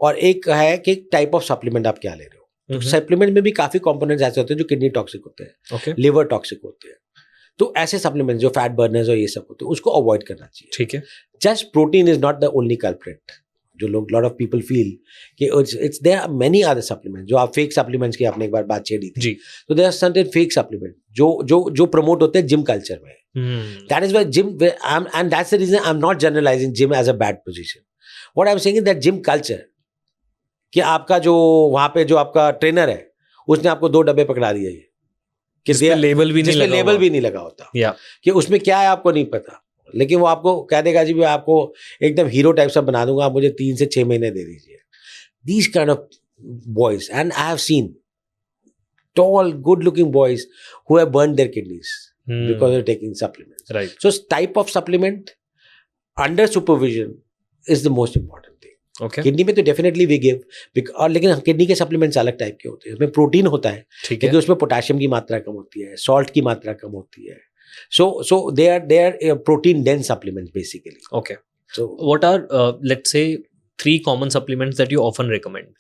और एक है कि टाइप ऑफ सप्लीमेंट आप क्या ले रहे हो। तो सप्लीमेंट में भी काफी कंपोनेंट्स ऐसे होते हैं जो किडनी टॉक्सिक होते हैं, ओके। लिवर टॉक्सिक होते हैं। तो ऐसे सप्लीमेंट जो फैट बर्नर्स और ये सब होते हैं उसको अवॉइड करना चाहिए। ठीक है। Just protein is not the only culprit. जो लोग लॉट ऑफ पीपल फील कि it's there are many other supplements, जो आप फेक सप्लीमेंट्स की आपने एक बार बात छेड़ी थी जी। तो there are certain fake supplement जो प्रमोट होते हैं जिम कल्चर में। That is why gym and that's the reason I am not generalizing gym as a bad position. What I am saying is that gym culture कि आपका जो वहां पे जो आपका ट्रेनर है उसने आपको 2 डब्बे पकड़ा दिए कि लेबल भी नहीं लगा होता, कि उसमें क्या है आपको नहीं पता, लेकिन वो आपको कह देगा जी मैं आपको एकदम हीरो टाइप सा बना दूंगा, आप मुझे 3 से 6 महीने दे दीजिए। These kind of boys, and I have seen tall good looking boys who have burned their kidneys because of taking supplements. Right. So type of supplement under supervision is the most important thing. Okay. Kidney में तो definitely we give, और लेकिन kidney के supplements अलग type के होते हैं। उसमें प्रोटीन होता है, लेकिन उसमें पोटेशियम की मात्रा कम होती है, सॉल्ट की मात्रा कम होती है। So they are protein dense supplements basically. Okay. So what are let's say 3 common supplements that you often recommend?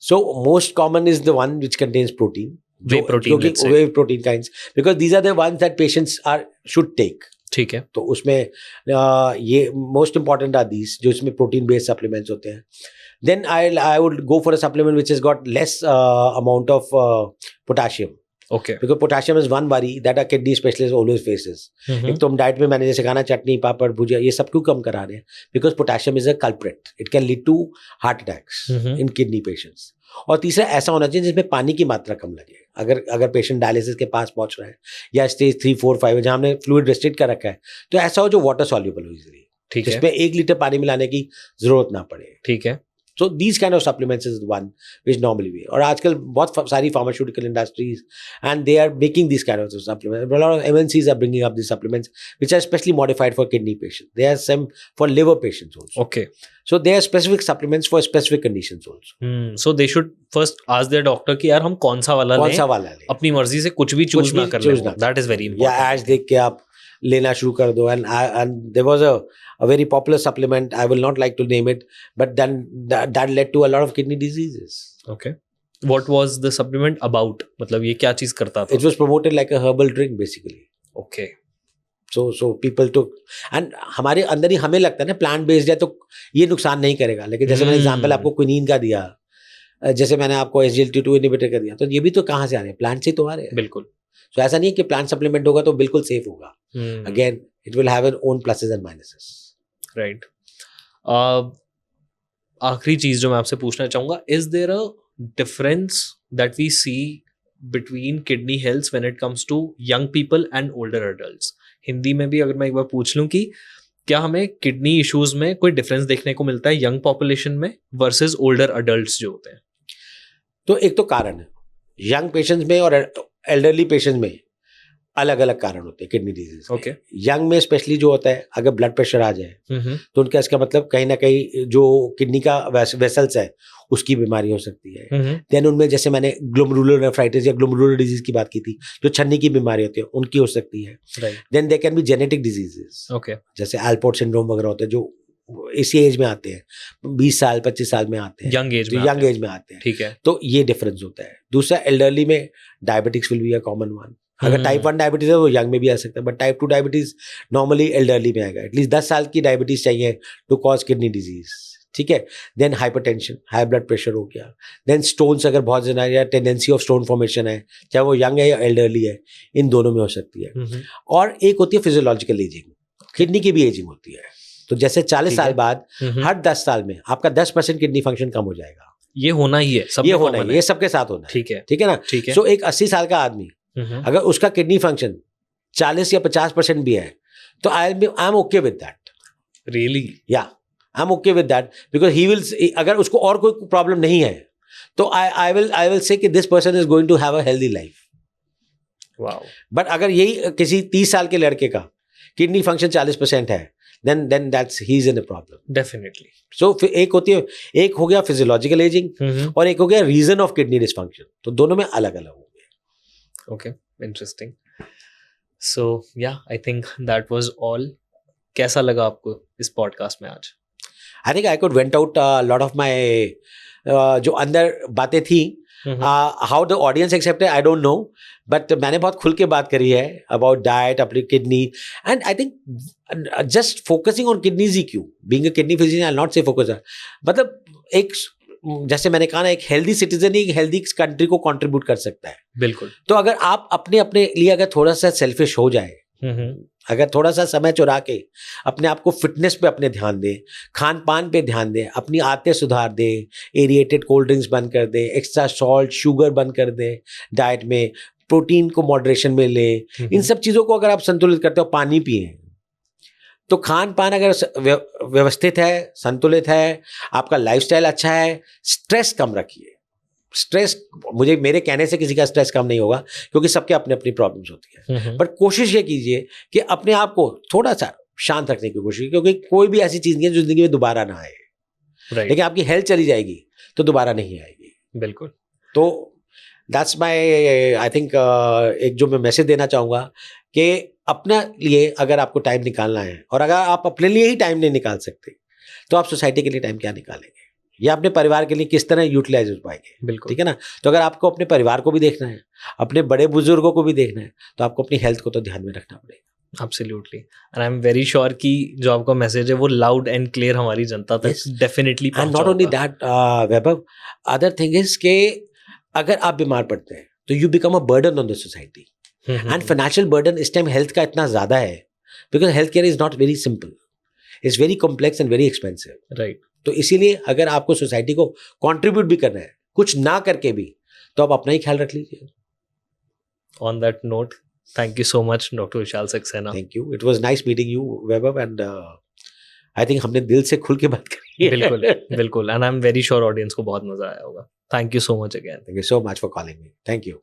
So most common is the one which contains protein. Whey protein, let's say. Whey protein kinds, because these are the ones that patients should take. ठीक है। तो उसमें ये most important are these, जो इसमें protein based supplements होते हैं. Then I would go for a supplement which has got less amount of potassium. Okay. Because potassium is one worry that a kidney specialist always faces. एक तो हम diet में मैंने जैसे खाना चटनी पापड़ भुजिया ये सब क्यों कम करा रहे हैं? Because potassium is a culprit. It can lead to heart attacks in kidney patients. और तीसरा ऐसा होना चाहिए जिसमें पानी की मात्रा कम लगे। अगर पेशेंट डायलिसिस के पास पहुंच रहा है या स्टेज 3, 4, 5 जहाँ हमने फ्लूइड रेस्ट्रिक्ट कर रखा है, तो ऐसा हो जो वाटर सॉल्युबल हो इजीली, ठीक है, जिसमें 1 लीटर पानी मिलाने की जरूरत ना पड़े। ठीक है। So these kind of supplements is one which normally we, और आजकल बहुत सारी pharmaceutical industries and they are making these kind of supplements. A lot of MNCs are bringing up these supplements which are specially modified for kidney patients. There are some for liver patients also. Okay. So there are specific supplements for specific conditions also. So they should first ask their doctor कि यार हम कौन सा वाला लें, अपनी मर्जी से कुछ भी चूज ना कर लें। That is very important. या एड्स देख के आप लेना शुरू कर दो। and there was a very popular supplement, I will not like to name it, but then that led to a lot of kidney diseases. Okay. What was the supplement about? मतलब ये क्या चीज करता था? It was promoted like a herbal drink basically. Okay. So people took, and हमारे अंदर ही हमें लगता है ना प्लांट बेस्ड है तो ये नुकसान नहीं करेगा, लेकिन जैसे मैंने एग्जांपल आपको क्विनीन का दिया, जैसे मैंने आपको SGLT2 इनहिबिटर का दिया, तो ये भी तो कहाँ से आ रहे हैं? प्लांट से तो आ रहे हैं। बिल्कुल। तो ऐसा नहीं है कि प्लांट सप्लीमेंट होगा तो बिल्कुल सेफ होगा। Again it will have its own pluses and minuses. Right. आखिरी चीज जो मैं आपसे पूछना चाहूंगा, is there a difference that we see between kidney health when it comes to young people and older adults? Hindi में भी अगर मैं एक बार पूछ लूं कि क्या हमें किडनी इश्यूज में कोई डिफरेंस देखने को मिलता है यंग पॉपुलेशन में वर्सेस ओल्डर एडल्ट्स जो होते हैं? तो एक तो कारण है, यंग पेशेंट्स में और एल्डरली पेशेंट्स में अलग अलग कारण होते हैं किडनी डिजीज। ओके। यंग में स्पेशली जो होता है, अगर ब्लड प्रेशर आ जाए तो उनका इसका मतलब कहीं ना कहीं जो किडनी का वेसल्स है उसकी बीमारी हो सकती है। देन उनमें जैसे मैंने ग्लोमेरुलर नेफ्राइटिस या ग्लोमेरुलर डिजीज की बात की थी, जो छन्नी की बीमारी होती है उनकी हो सकती है। Then there can be genetic diseases, जैसे अल्पोर्ट सिंड्रोम वगैरह होते हैं जो इसी एज में आते हैं, 20 साल 25 साल में आते हैं, यंग एज में आते हैं। ठीक है। तो ये डिफरेंस होता है। दूसरा एल्डरली में diabetics will be a common one. अगर टाइप 1 डायबिटीज है वो यंग में भी आ सकता है, but type 2 diabetes normally elderly में आएगा। एटलीस्ट 10 साल की डायबिटीज चाहिए टू कॉज किडनी डिजीज। ठीक है। Then hypertension, high blood pressure हो गया। देन स्टोन्स अगर बहुत ज्यादा या टेंडेंसी ऑफ स्टोन फॉर्मेशन है, चाहे वो यंग है या एल्डरली है, इन दोनों में हो सकती है। और एक होती है फिजियोलॉजिकल एजिंग, किडनी की भी एजिंग होती है। तो जैसे 40 साल बाद हर 10 साल में आपका 10% किडनी फंक्शन कम हो जाएगा। ये होना ही है, ये होना है, ये सबके साथ होना है। ठीक है, ठीक है ना। ठीक है। सो एक 80 साल का आदमी अगर उसका किडनी फंक्शन 40 या 50% भी है तो I am okay with that. Really? Yeah I am okay with that, because he will, अगर उसको और कोई प्रॉब्लम नहीं है तो आई विल से कि this person is going to have a healthy life. Wow. But अगर यही किसी 30 साल के लड़के का किडनी फंक्शन 40% है, then that's he's in a problem. Definitely. So एक होती है, एक हो गया फिजियोलॉजिकल एजिंग और एक हो गया रीजन ऑफ किडनी डिसफंक्शन। तो दोनों में अलग अलग हो गए। Okay, interesting. So yeah I think that was all. कैसा लगा आपको इस पॉडकास्ट में आज? I think I could vent out lot of my जो अंदर बातें थी. How the audience accepted I don't know, but मैंने बहुत खुल के बात करी है अबाउट डाइट, अपनी kidney, and I think just focusing on kidneys ही क्यों, being a kidney physician I not say focus, मतलब एक, जैसे मैंने कहा ना, एक हेल्दी सिटीजन एक हेल्दी कंट्री को कंट्रीब्यूट कर सकता है. बिल्कुल. तो अगर आप अपने अपने लिए अगर थोड़ा सा सेल्फिश हो जाए, अगर थोड़ा सा समय चुरा के अपने आप को फिटनेस पे अपने ध्यान दें, खान पान पे ध्यान दें, अपनी आदतें सुधार दें, एरिएटेड कोल्ड ड्रिंक्स बंद कर दें, एक्स्ट्रा सॉल्ट शुगर बंद कर दें, डाइट में प्रोटीन को मॉडरेशन में लें, इन सब चीज़ों को अगर आप संतुलित करते हो, पानी पिए, तो खान पान अगर व्यवस्थित है, संतुलित है, आपका लाइफस्टाइल अच्छा है, स्ट्रेस कम रखिए. स्ट्रेस, मुझे मेरे कहने से किसी का स्ट्रेस कम नहीं होगा, क्योंकि सबके अपने अपनी प्रॉब्लम्स होती है. बट कोशिश ये कीजिए कि अपने आप को थोड़ा सा शांत रखने की कोशिश, क्योंकि कोई भी ऐसी चीज़ नहीं है जो जिंदगी में दोबारा ना आए. लेकिन आपकी हेल्थ चली जाएगी तो दोबारा नहीं आएगी. बिल्कुल. तो दैट्स माई, आई थिंक एक जो मैं मैसेज देना चाहूँगा कि अपने लिए अगर आपको टाइम निकालना है, और अगर आप अपने लिए ही टाइम नहीं निकाल सकते, तो आप सोसाइटी के लिए टाइम क्या निकालेंगे, या अपने परिवार के लिए किस तरह यूटिलाइज हो पाएंगे. बिल्कुल. ठीक है ना. तो अगर आपको अपने परिवार को भी देखना है, अपने बड़े बुजुर्गों को भी देखना है, तो आपको अपनी हेल्थ को तो ध्यान में रखना पड़ेगा. Absolutely. And I am very sure कि जो आपका मैसेज है वो लाउड एंड क्लियर हमारी जनता तक definitely and not only that Vaibhav, other thing is के अगर आप बीमार पड़ते हैं तो you become a burden on the society. And financial burden इस टाइम हेल्थ का इतना ज़्यादा है, because health care is not very simple, it's very complex and very expensive. Right. तो इसीलिए अगर आपको सोसाइटी को कंट्रीब्यूट भी करना है, कुछ ना करके भी, तो आप अपना ही ख्याल रख लीजिए. On that note, thank you so much doctor Vishal Saxena. Thank you. It was nice meeting you Vaibhav, and I think हमने दिल से खुल के बात करी. बिल्कुल बिल्कुल. And I am very sure audience को बहुत मजा आया होगा. Thank you so much again. Thank you so much for calling me. Thank you.